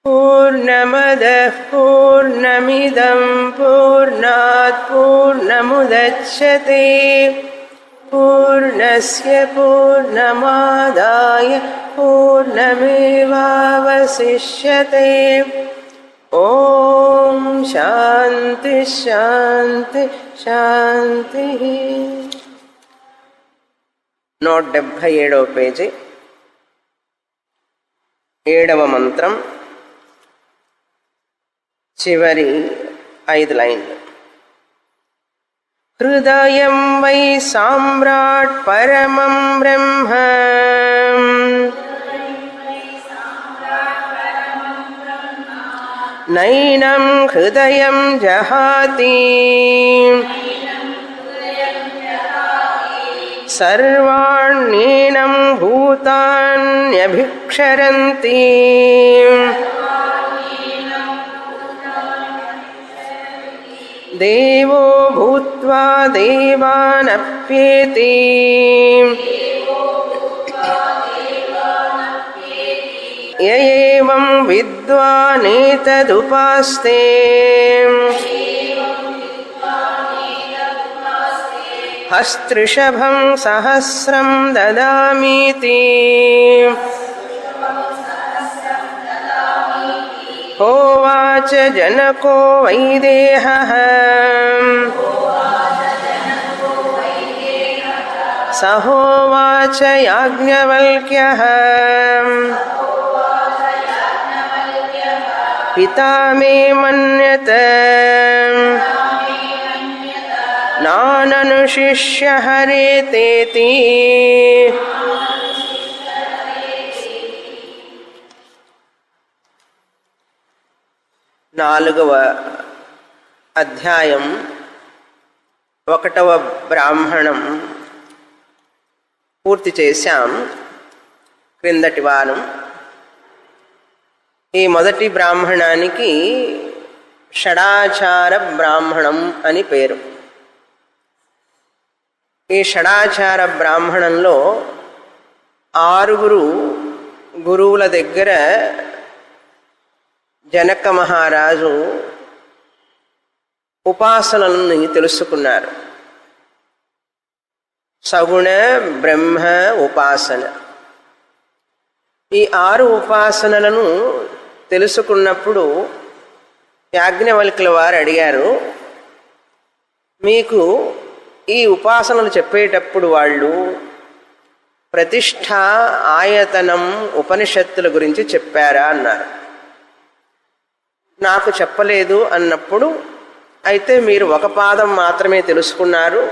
పూర్ణమదః పూర్ణమిదం పూర్ణాత్ పూర్ణముదచ్యతే పూర్ణస్య పూర్ణమాదాయ పూర్ణమేవావశిష్యతే. ఓం శాంతి శాంతి శాంతి. 177వ పేజీ, 7వ మంత్రం, చివరి 5 లైన్లు. హృదయం వై సామ్రాట్ పరమం బ్రహ్మ నైనం హృదయం జహాతి సర్వాణ్యేనం భూతాన్యభిక్షరంతి దేవో భూత్వా దేవానప్యేతి య ఏవం విద్వానేతదుపాస్తే హస్తృషభం సహస్రం దదామీతి. హోవాచ జనకో వైదేహః సహోవాచ యాజ్ఞవల్క్యః పితా మే మన్యత నాననుశిష్య హరేతేతి. నాలుగవ అధ్యాయం 1వ బ్రాహ్మణం పూర్తి చేశాం క్రిందటి వారం. ఈ మొదటి బ్రాహ్మణానికి షడాచార బ్రాహ్మణం అని పేరు. ఈ షడాచార బ్రాహ్మణంలో 6 గురువుల దగ్గర జనక మహారాజు ఉపాసనలను తెలుసుకున్నారు. సగుణ బ్రహ్మ ఉపాసన. ఈ 6 ఉపాసనలను తెలుసుకున్నప్పుడు యాజ్ఞవల్క్యుల వారు అడిగారు, మీకు ఈ ఉపాసనలు చెప్పేటప్పుడు వాళ్ళు ప్రతిష్ఠ, ఆయతనం, ఉపనిషత్తుల గురించి చెప్పారా అన్నారు. నాకు చెప్పలేదు అన్నప్పుడు, అయితే మీరు 1 పాదం మాత్రమే తెలుసుకున్నారు,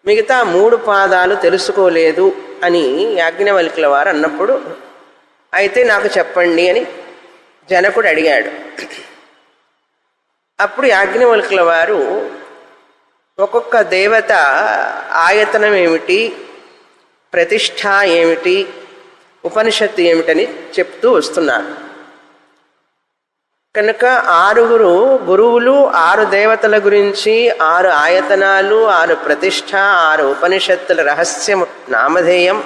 మిగతా 3 పాదాలు తెలుసుకోలేదు అని యాజ్ఞవల్క్యుల వారు అన్నప్పుడు, అయితే నాకు చెప్పండి అని జనకుడు అడిగాడు. అప్పుడు యాజ్ఞవల్క్యుల వారు ఒక్కొక్క దేవత ఆయతనం ఏమిటి, ప్రతిష్ఠ ఏమిటి, ఉపనిషత్తు ఏమిటని చెప్తూ వస్తున్నారు. కనుక 6 గురువులు 6 దేవతల గురించి, 6 ఆయతనాలు, 6 ప్రతిష్ఠ, 6 ఉపనిషత్తుల రహస్యం, నామధేయం,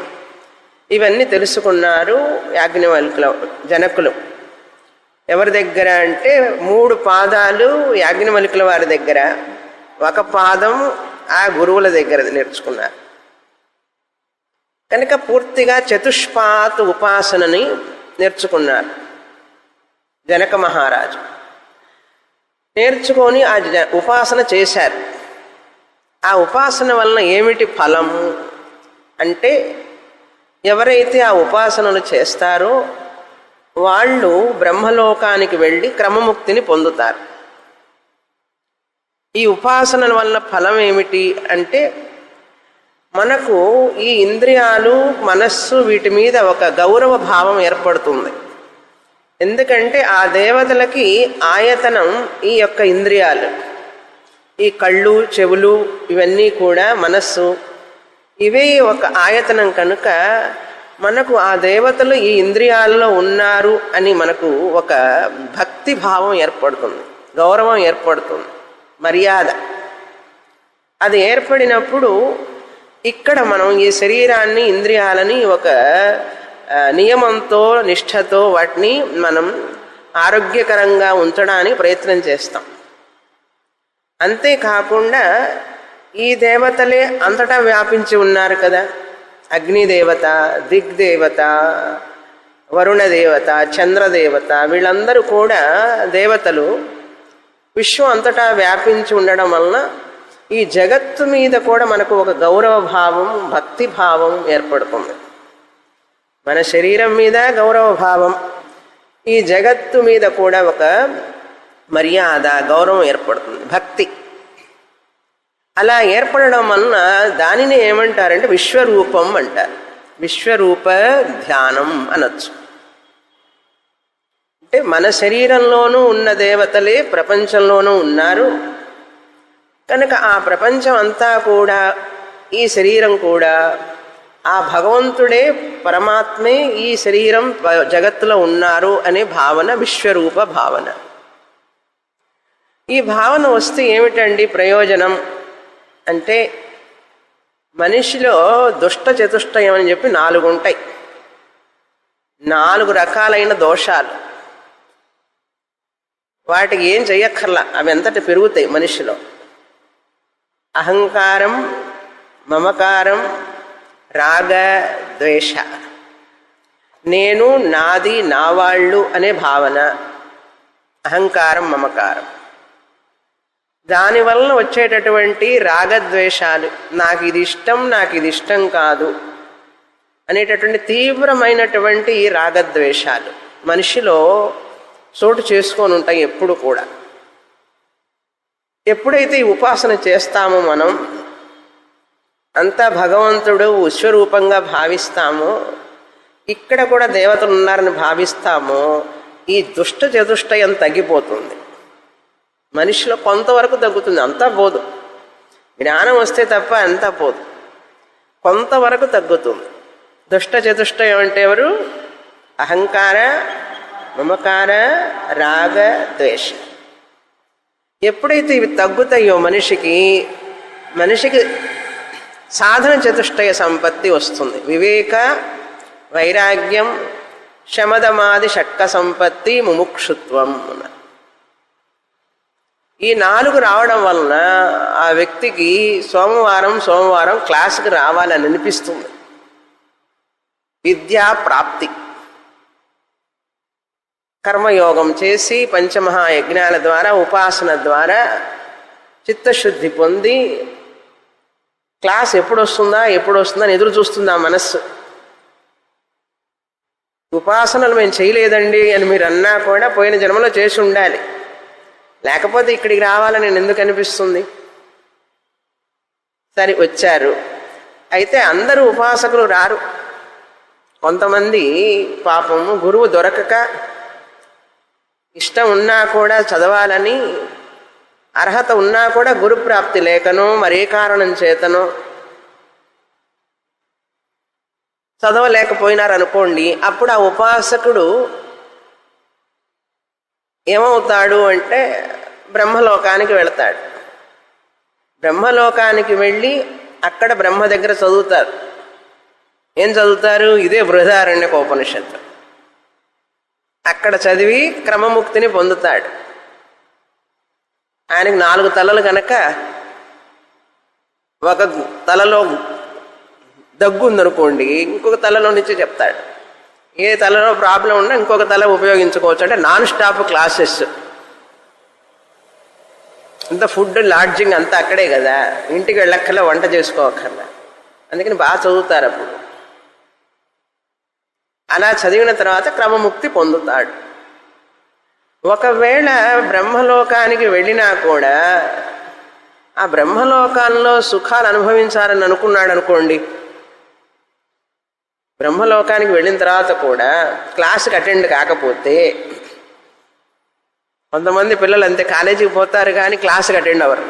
ఇవన్నీ తెలుసుకున్నారు యాజ్ఞవల్క్యుల జనకులు. ఎవరి దగ్గర అంటే 3 పాదాలు యాజ్ఞవల్క్యుల వారి దగ్గర, 1 పాదం ఆ గురువుల దగ్గర నేర్చుకున్నారు. కనుక పూర్తిగా చతుష్పాత్ ఉపాసనని నేర్చుకున్నారు జనక మహారాజు. నేర్చుకొని ఆ ఉపాసన చేశారు. ఆ ఉపాసన వలన ఏమిటి ఫలం అంటే, ఎవరైతే ఆ ఉపాసనలు చేస్తారో వాళ్ళు బ్రహ్మలోకానికి వెళ్ళి క్రమముక్తిని పొందుతారు. ఈ ఉపాసనల వల్ల ఫలం ఏమిటి అంటే, మనకు ఈ ఇంద్రియాలు, మనస్సు, వీటి మీద ఒక గౌరవ భావం ఏర్పడుతుంది. ఎందుకంటే ఆ దేవతలకి ఆయతనం ఈ యొక్క ఇంద్రియాలు, ఈ కళ్ళు, చెవులు, ఇవన్నీ కూడా మనస్సు, ఇవే ఒక ఆయతనం. కనుక మనకు ఆ దేవతలు ఈ ఇంద్రియాలలో ఉన్నారు అని మనకు ఒక భక్తి భావం ఏర్పడుతుంది, గౌరవం ఏర్పడుతుంది, మర్యాద. అది ఏర్పడినప్పుడు ఇక్కడ మనం ఈ శరీరాన్ని, ఇంద్రియాలని ఒక నియమంతో, నిష్ఠతో వాటిని మనం ఆరోగ్యకరంగా ఉంచడానికి ప్రయత్నం చేస్తాం. అంతేకాకుండా ఈ దేవతలే అంతటా వ్యాపించి ఉన్నారు కదా. అగ్నిదేవత, దిగ్దేవత, వరుణదేవత, చంద్రదేవత, వీళ్ళందరూ కూడా దేవతలు విశ్వం అంతటా వ్యాపించి ఉండడం వలన ఈ జగత్తు మీద కూడా మనకు ఒక గౌరవ భావం, భక్తి భావం ఏర్పడుతుంది. మన శరీరం మీద గౌరవ భావం, ఈ జగత్తు మీద కూడా ఒక మర్యాద, గౌరవం ఏర్పడుతుంది, భక్తి. అలా ఏర్పడడం వలన దానిని ఏమంటారంటే విశ్వరూపం అంటారు. విశ్వరూప ధ్యానం అనొచ్చు. అంటే మన శరీరంలోనూ ఉన్న దేవతలే ప్రపంచంలోనూ ఉన్నారు కనుక ఆ ప్రపంచం అంతా కూడా, ఈ శరీరం కూడా ఆ భగవంతుడే, పరమాత్మే ఈ శరీరం జగత్తులో ఉన్నారు అనే భావన విశ్వరూప భావన. ఈ భావన వస్తే ఏమిటండి ప్రయోజనం అంటే, మనిషిలో దుష్ట చతుష్టయం అని చెప్పి 4 ఉంటాయి. 4 రకాలైన దోషాలు. వాటికి ఏం చెయ్యక్కర్లా, అవి ఎంతటి పెరుగుతాయి మనిషిలో. అహంకారం, మమకారం, రాగ, ద్వేష, నేను, నాది, నా వాళ్ళు అనే భావన, అహంకారం, మమకారం. దానివలన వచ్చేటటువంటి రాగద్వేషాలు, నాకు ఇది ఇష్టం, నాకు ఇది ఇష్టం కాదు అనేటటువంటి తీవ్రమైనటువంటి రాగద్వేషాలు మనిషిలో చోటు చేసుకొని ఉంటాయి ఎప్పుడు కూడా. ఎప్పుడైతే ఈ ఉపాసన చేస్తామో మనం, అంతా భగవంతుడు విశ్వరూపంగా భావిస్తామో, ఇక్కడ కూడా దేవతలు ఉన్నారని భావిస్తామో, ఈ దుష్ట చతుష్టయం తగ్గిపోతుంది. మనిషిలో కొంతవరకు తగ్గుతుంది, అంతా పోదు. జ్ఞానం వస్తే తప్ప అంతా పోదు, కొంతవరకు తగ్గుతుంది. దుష్ట చతుష్టయం అంటే ఎవరు? అహంకార, మమకార, రాగ, ద్వేష. ఎప్పుడైతే ఇవి తగ్గుతాయో మనిషికి సాధన చతుష్టయ సంపత్తి వస్తుంది. వివేక, వైరాగ్యం, శమదమాది షట్క సంపత్తి, ముముక్షుత్వం. ఈ 4 రావడం వలన ఆ వ్యక్తికి సోమవారం క్లాసుకి రావాలని అనిపిస్తుంది. విద్యా ప్రాప్తి. కర్మయోగం చేసి పంచమహాయజ్ఞాల ద్వారా, ఉపాసన ద్వారా చిత్తశుద్ధి పొంది క్లాస్ ఎప్పుడు వస్తుందా అని ఎదురు చూస్తుంది ఆ మనస్సు. ఉపాసనలు మేము చేయలేదండి అని మీరు అన్నా కూడా పోయిన జన్మలో చేసి ఉండాలి, లేకపోతే ఇక్కడికి రావాలని నేను ఎందుకు అనిపిస్తుంది? సరే వచ్చారు. అయితే అందరూ ఉపాసకులు రారు. కొంతమంది పాపం గురువు దొరకక, ఇష్టం ఉన్నా కూడా చదవాలని, అర్హత ఉన్నా కూడా గురుప్రాప్తి లేకనో మరే కారణం చేతనో చదవలేకపోయినారనుకోండి. అప్పుడు ఆ ఉపాసకుడు ఏమవుతాడు అంటే బ్రహ్మలోకానికి వెళతాడు. బ్రహ్మలోకానికి వెళ్ళి అక్కడ బ్రహ్మ దగ్గర చదువుతారు. ఏం చదువుతారు? ఇదే బృహదారణ్యకోపనిషత్తు. అక్కడ చదివి క్రమముక్తిని పొందుతాడు. ఆయనకు 4 తలలు కనుక, ఒక తలలో దగ్గు ఉందనుకోండి, ఇంకొక తలలో నుంచి చెప్తాడు. ఏ తలలో ప్రాబ్లం ఉన్నా ఇంకొక తల ఉపయోగించుకోవచ్చు. అంటే నాన్ స్టాప్ క్లాసెస్. అంత ఫుడ్, లాడ్జింగ్ అంతా అక్కడే కదా, ఇంటికి వెళ్ళక్కర్లా, వంట చేసుకోవక్కర్లా. అందుకని బాగా చదువుతారు. అప్పుడు అలా చదివిన తర్వాత క్రమముక్తి పొందుతాడు. ఒకవేళ బ్రహ్మలోకానికి వెళ్ళినా కూడా ఆ బ్రహ్మలోకాల్లో సుఖాలు అనుభవించాలని అనుకున్నాడు అనుకోండి, బ్రహ్మలోకానికి వెళ్ళిన తర్వాత కూడా క్లాస్కి అటెండ్ కాకపోతే, కొంతమంది పిల్లలు అంతే, కాలేజీకి పోతారు కానీ క్లాస్కి అటెండ్ అవ్వరు,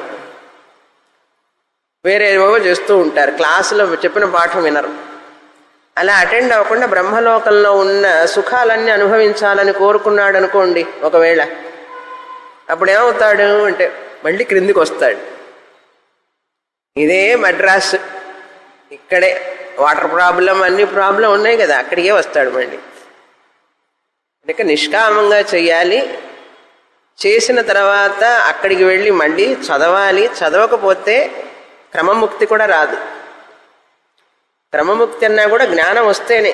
వేరేవో చేస్తూ ఉంటారు, క్లాసులో చెప్పిన పాఠం వినరు. అలా అటెండ్ అవ్వకుండా బ్రహ్మలోకంలో ఉన్న సుఖాలన్నీ అనుభవించాలని కోరుకున్నాడు అనుకోండి ఒకవేళ, అప్పుడు ఏమవుతాడు అంటే మళ్ళీ క్రిందికి వస్తాడు. ఇదే మద్రాస్, ఇక్కడే వాటర్ ప్రాబ్లం, అన్ని ప్రాబ్లం ఉన్నాయి కదా, అక్కడికే వస్తాడు మళ్ళీ. కనుక నిష్కామంగా చెయ్యాలి. చేసిన తర్వాత అక్కడికి వెళ్ళి మళ్ళీ చదవాలి. చదవకపోతే క్రమముక్తి కూడా రాదు. క్రమముక్తి అన్నా కూడా జ్ఞానం వస్తేనే,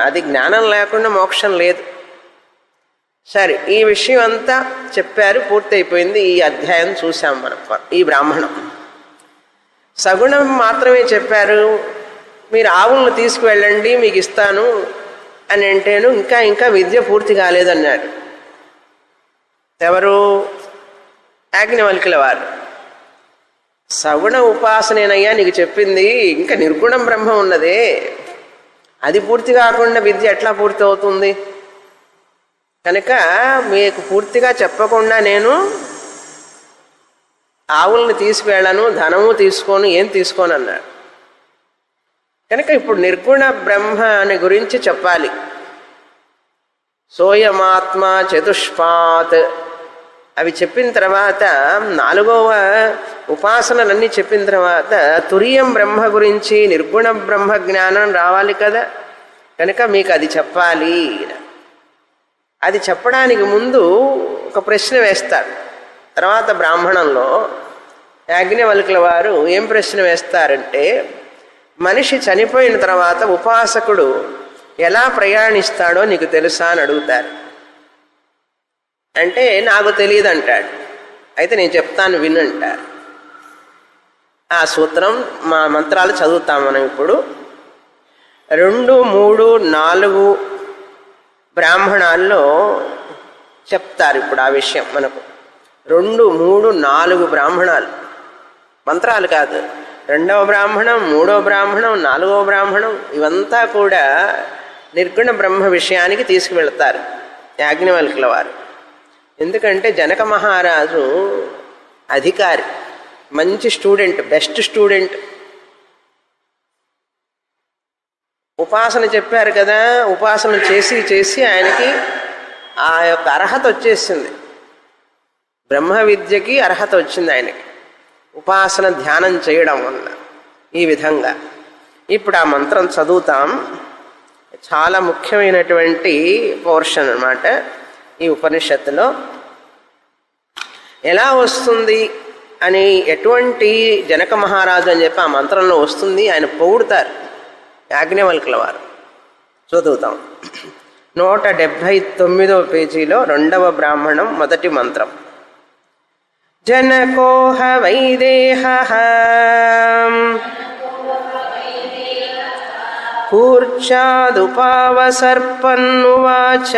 అది జ్ఞానం లేకుండా మోక్షం లేదు. సరే, ఈ విషయం అంతా చెప్పారు, పూర్తయిపోయింది. ఈ అధ్యాయం చూసాం మనం. ఈ బ్రాహ్మణం సగుణం మాత్రమే చెప్పారు. మీరు ఆవులను తీసుకువెళ్ళండి, మీకు ఇస్తాను అని అంటేను ఇంకా విద్య పూర్తి కాలేదన్నాడు. ఎవరు? యాజ్ఞవల్కుల వారు. సగుణ ఉపాసనేనయ్యా నీకు చెప్పింది, ఇంకా నిర్గుణం బ్రహ్మ ఉన్నదే, అది పూర్తి కాకుండా విద్య ఎట్లా పూర్తి అవుతుంది? కనుక మీకు పూర్తిగా చెప్పకుండా నేను ఆవుల్ని తీసుకువెళ్ళను, ధనము తీసుకోను, ఏం తీసుకోను అన్నాడు. కనుక ఇప్పుడు నిర్గుణ బ్రహ్మ అని గురించి చెప్పాలి. సోయమాత్మ చతుష్పాత్ అవి చెప్పిన తర్వాత 4వ ఉపాసనలన్నీ చెప్పిన తర్వాత తురియం బ్రహ్మ గురించి, నిర్గుణ బ్రహ్మ జ్ఞానం రావాలి కదా. కనుక మీకు అది చెప్పాలి. అది చెప్పడానికి ముందు ఒక ప్రశ్న వేస్తారు. తర్వాత బ్రాహ్మణంలో యాజ్ఞవల్కుల వారు ఏం ప్రశ్న వేస్తారంటే, మనిషి చనిపోయిన తర్వాత ఉపాసకుడు ఎలా ప్రయాణిస్తాడో నీకు తెలుసా అని అడుగుతారు. అంటే నాకు తెలియదు అంటాడు. అయితే నేను చెప్తాను వినంటారు. ఆ సూత్రం మా మంత్రాలు చదువుతాం మనం ఇప్పుడు. 2, 3, 4 బ్రాహ్మణాల్లో చెప్తారు ఇప్పుడు ఆ విషయం మనకు. 2, 3, 4 బ్రాహ్మణాలు, మంత్రాలు కాదు. 2వ బ్రాహ్మణం, 3వ బ్రాహ్మణం, 4వ బ్రాహ్మణం ఇవంతా కూడా నిర్గుణ బ్రహ్మ విషయానికి తీసుకువెళ్తారు యాజ్ఞవల్కుల వారు. ఎందుకంటే జనక మహారాజు అధికారి, మంచి స్టూడెంట్, బెస్ట్ స్టూడెంట్. ఉపాసన చెప్పారు కదా, ఉపాసన చేసి చేసి ఆయనకి ఆ యొక్క అర్హత వచ్చేసింది. బ్రహ్మ విద్యకి అర్హత వచ్చింది ఆయనకి, ఉపాసన ధ్యానం చేయడం వల్ల. ఈ విధంగా ఇప్పుడు ఆ మంత్రం చదువుతాం. చాలా ముఖ్యమైనటువంటి పోర్షన్ అన్నమాట ఈ ఉపనిషత్తులో. ఎలా వస్తుంది అని, ఎటువంటి జనక మహారాజు అని చెప్పి ఆ మంత్రంలో వస్తుంది. ఆయన పొగుడుతారు యాజ్ఞవల్కుల వారు. చదువుతాం. 179వ పేజీలో 2వ బ్రాహ్మణం మొదటి మంత్రం. జనకోహ వైదేహః కూర్చాదుపావసర్పన్నువాచ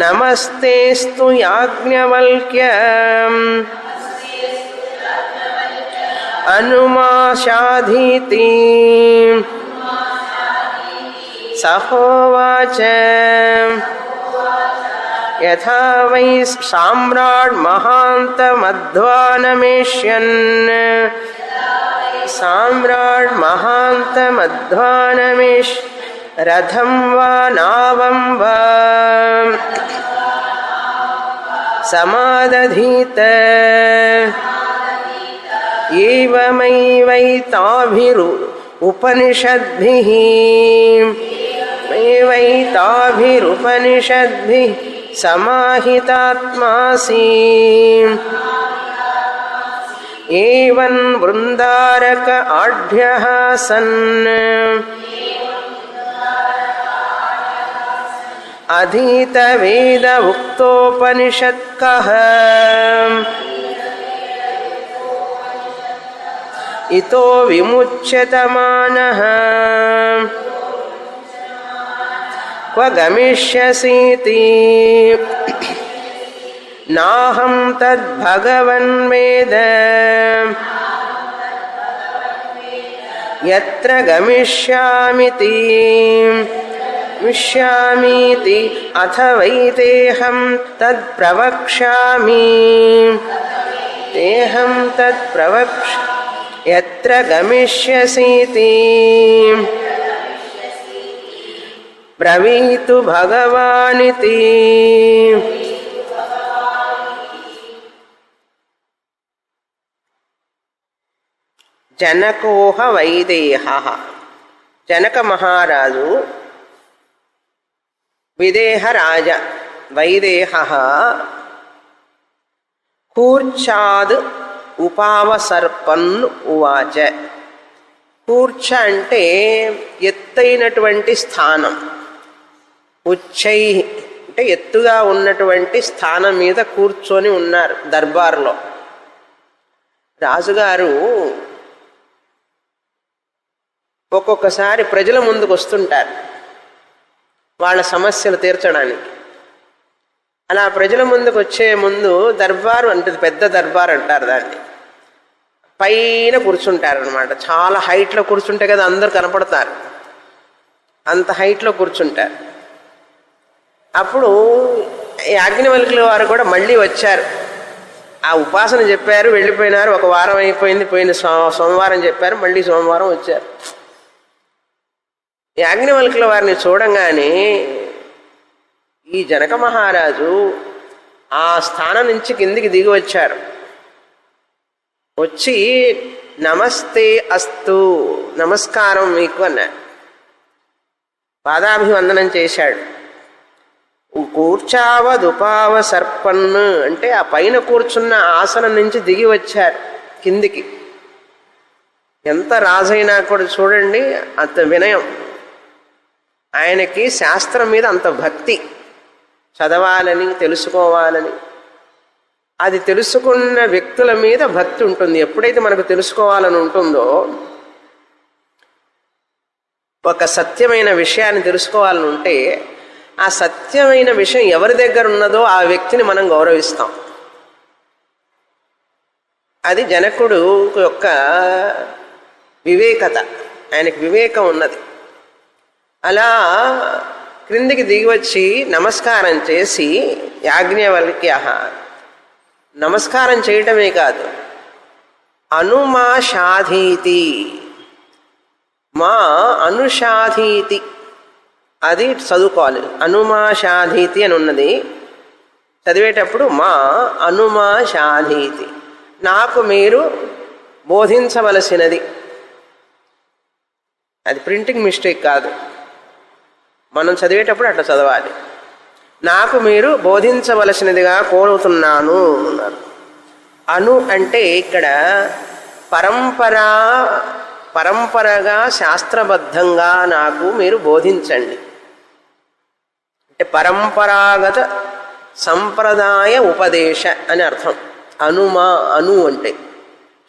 నమస్తేస్తు యాజ్ఞవల్క్య అనుమాశాధీతి సహోవాచ యథా వై సామ్రాట్ మహాంతమధ్వానమేష్యన్ సామ్రాట్ మహాంతమధ్వానమేష్ రథం వా నావం వా సమాదధీత ఏవమైవైతాభిరు ఉపనిషద్భిః ఏవైతాభిరుపనిషద్భిః సమాహితాత్మాసి ఏవన్ వృందారక ఆఢ్యః సన్ అధీత వేద ఉక్తోపనిషత్కః ఇతో విముచ్యతమానః క్వ గమిష్యసీతి నాహం తద్భగవన్ వేద యత్ర గమిష్యామితి విష్యామీతి అథ వైతేహం తత్ప్రవక్ష్యామి తేహం తత్ప్రవక్ష యత్ర గమిష్యసీతి బ్రవీతు భగవానితి. జనకోహ వైదేహః. జనక మహారాజు విదేహ రాజ వైదేహ కూర్చాద్ ఉపావసర్పన్ ఉవాచ. కూర్చ అంటే ఎత్తైనటువంటి స్థానం, ఉచ్చై అంటే ఎత్తుగా ఉన్నటువంటి స్థానం మీద కూర్చొని ఉన్నారు దర్బార్లో. రాజుగారు ఒక్కొక్కసారి ప్రజల ముందుకు వస్తుంటారు వాళ్ళ సమస్యలు తీర్చడానికి. అలా ప్రజల ముందుకు వచ్చే ముందు దర్బారు అంటే పెద్ద దర్బార్ అంటారు దాన్ని, పైన కూర్చుంటారనమాట. చాలా హైట్లో కూర్చుంటే కదా అందరు కనపడతారు, అంత హైట్లో కూర్చుంటారు. అప్పుడు యాజ్ఞవల్కుల వారు కూడా మళ్ళీ వచ్చారు. ఆ ఉపాసన చెప్పారు, వెళ్ళిపోయినారు. ఒక వారం అయిపోయింది, పోయిన సోమవారం చెప్పారు, మళ్ళీ సోమవారం వచ్చారు. యాజ్ఞవల్కుల వారిని చూడంగానే ఈ జనక మహారాజు ఆ స్థానం నుంచి కిందికి దిగి వచ్చారు. వచ్చి నమస్తే అస్తు, నమస్కారం మీకు అన్నాడు. పాదాభివందనం చేశాడు. కూర్చావదుపావ సర్పన్ను అంటే ఆ పైన కూర్చున్న ఆసనం నుంచి దిగి వచ్చారు కిందికి. ఎంత రాజైనా కూడా చూడండి అంత వినయం. ఆయనకి శాస్త్రం మీద అంత భక్తి, చదవాలని తెలుసుకోవాలని. అది తెలుసుకున్న వ్యక్తుల మీద భక్తి ఉంటుంది. ఎప్పుడైతే మనకు తెలుసుకోవాలని ఉంటుందో, ఒక సత్యమైన విషయాన్ని తెలుసుకోవాలని ఉంటే ఆ సత్యమైన విషయం ఎవరి దగ్గర ఉన్నదో ఆ వ్యక్తిని మనం గౌరవిస్తాం. అది జనకుడు యొక్క వివేకత, ఆయనకు వివేకం ఉన్నది. అలా క్రిందికి దిగి వచ్చి నమస్కారం చేసి యాజ్ఞవల్క్య నమస్కారం చేయటమే కాదు, అనుమాషాధీతి, మా అనుషాధీతి అది చదువుకోవాలి. అనుమాషాధీతి అని ఉన్నది, చదివేటప్పుడు మా అనుమాషాధీతి, నాకు మీరు బోధించవలసినది. అది ప్రింటింగ్ మిస్టేక్ కాదు, మనం చదివేటప్పుడు అట్లా చదవాలి. నాకు మీరు బోధించవలసినదిగా కోరుతున్నాను అన్నారు. అను అంటే ఇక్కడ పరంపరగా శాస్త్రబద్ధంగా నాకు మీరు బోధించండి. అంటే పరంపరాగత సంప్రదాయ ఉపదేశ అని అర్థం. అను అంటే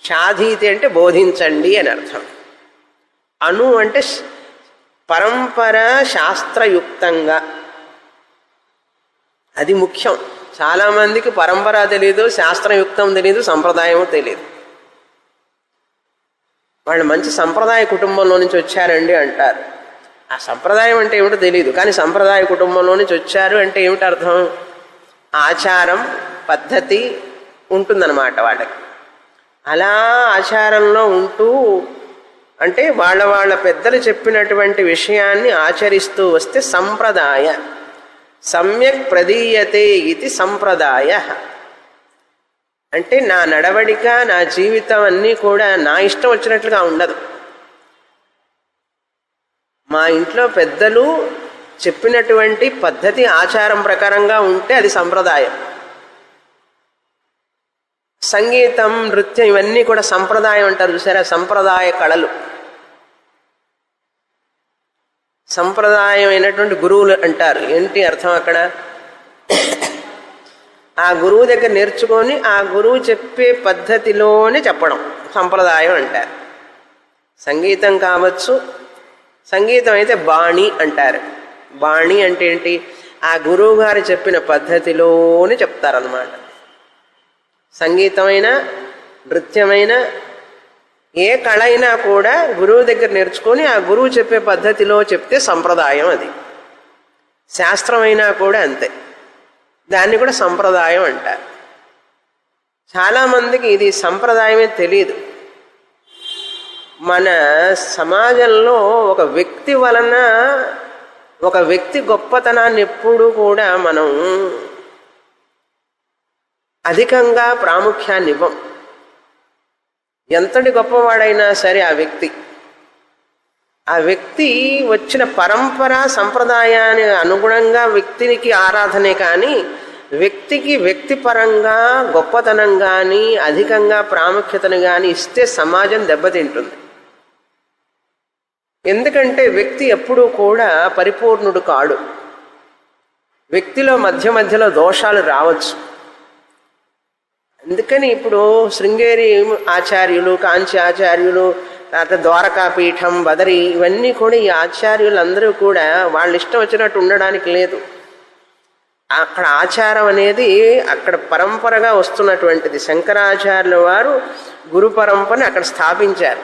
షాధీతి అంటే బోధించండి అని అర్థం. అను అంటే పరంపర శాస్త్రయుక్తంగా, అది ముఖ్యం. చాలామందికి పరంపర తెలీదు, శాస్త్రయుక్తం తెలీదు, సంప్రదాయము తెలీదు. వాళ్ళు మంచి సంప్రదాయ కుటుంబంలో నుంచి వచ్చారండి అంటారు. ఆ సంప్రదాయం అంటే ఏమిటో తెలియదు, కానీ సంప్రదాయ కుటుంబంలో నుంచి వచ్చారు అంటే ఏమిటి అర్థం? ఆచారం పద్ధతి ఉంటుందన్నమాట వాళ్ళకి. అలా ఆచారంలో ఉంటూ అంటే వాళ్ళ పెద్దలు చెప్పినటువంటి విషయాన్ని ఆచరిస్తూ వస్తే సంప్రదాయ. సమ్యక్ ప్రదీయతే ఇది సంప్రదాయ. అంటే నా నడవడిక, నా జీవితం అన్నీ కూడా నా ఇష్టం వచ్చినట్లుగా ఉండదు. మా ఇంట్లో పెద్దలు చెప్పినటువంటి పద్ధతి ఆచారం ప్రకారంగా ఉంటే అది సంప్రదాయం. సంగీతం, నృత్యం ఇవన్నీ కూడా సంప్రదాయం అంటారు చూసారా, సంప్రదాయ కళలు. సంప్రదాయమైనటువంటి గురువులు అంటారు. ఏంటి అర్థం అక్కడ? ఆ గురువు దగ్గర నేర్చుకొని ఆ గురువు చెప్పే పద్ధతిలోనే చెప్పడం సంప్రదాయం అంటారు. సంగీతం కావచ్చు, సంగీతం అయితే బాణి అంటారు. బాణి అంటే ఏంటి? ఆ గురువు గారు చెప్పిన పద్ధతిలోనే చెప్తారన్నమాట. సంగీతమైన, నృత్యమైన, ఏ కళ అయినా కూడా గురువు దగ్గర నేర్చుకొని ఆ గురువు చెప్పే పద్ధతిలో చెప్తే సంప్రదాయం. అది శాస్త్రమైనా కూడా అంతే, దాన్ని కూడా సంప్రదాయం అంటారు. చాలామందికి ఇది సంప్రదాయమే తెలియదు. మన సమాజంలో ఒక వ్యక్తి వలన ఒక వ్యక్తి గొప్పతనాన్ని ఎప్పుడూ కూడా మనం అధికంగా ప్రాముఖ్యాన్ని ఇవ్వం. ఎంతటి గొప్పవాడైనా సరే ఆ వ్యక్తి ఆ వ్యక్తి వచ్చిన పరంపర సంప్రదాయాన్ని అనుగుణంగా వ్యక్తికి ఆరాధనే కానీ వ్యక్తికి వ్యక్తిపరంగా గొప్పతనం కానీ అధికంగా ప్రాముఖ్యతను కానీ ఇస్తే సమాజం దెబ్బతింటుంది. ఎందుకంటే వ్యక్తి ఎప్పుడూ కూడా పరిపూర్ణుడు కాడు. వ్యక్తిలో మధ్యలో దోషాలు రావచ్చు. అందుకని ఇప్పుడు శృంగేరి ఆచార్యులు, కాంచి ఆచార్యులు, తర్వాత ద్వారకాపీఠం, బదరి, ఇవన్నీ కూడా ఈ ఆచార్యులందరూ కూడా వాళ్ళ ఇష్టం వచ్చినట్టు ఉండడానికి లేదు. అక్కడ ఆచారం అనేది అక్కడ పరంపరగా వస్తున్నటువంటిది. శంకరాచార్యుల వారు గురు పరంపరని అక్కడ స్థాపించారు.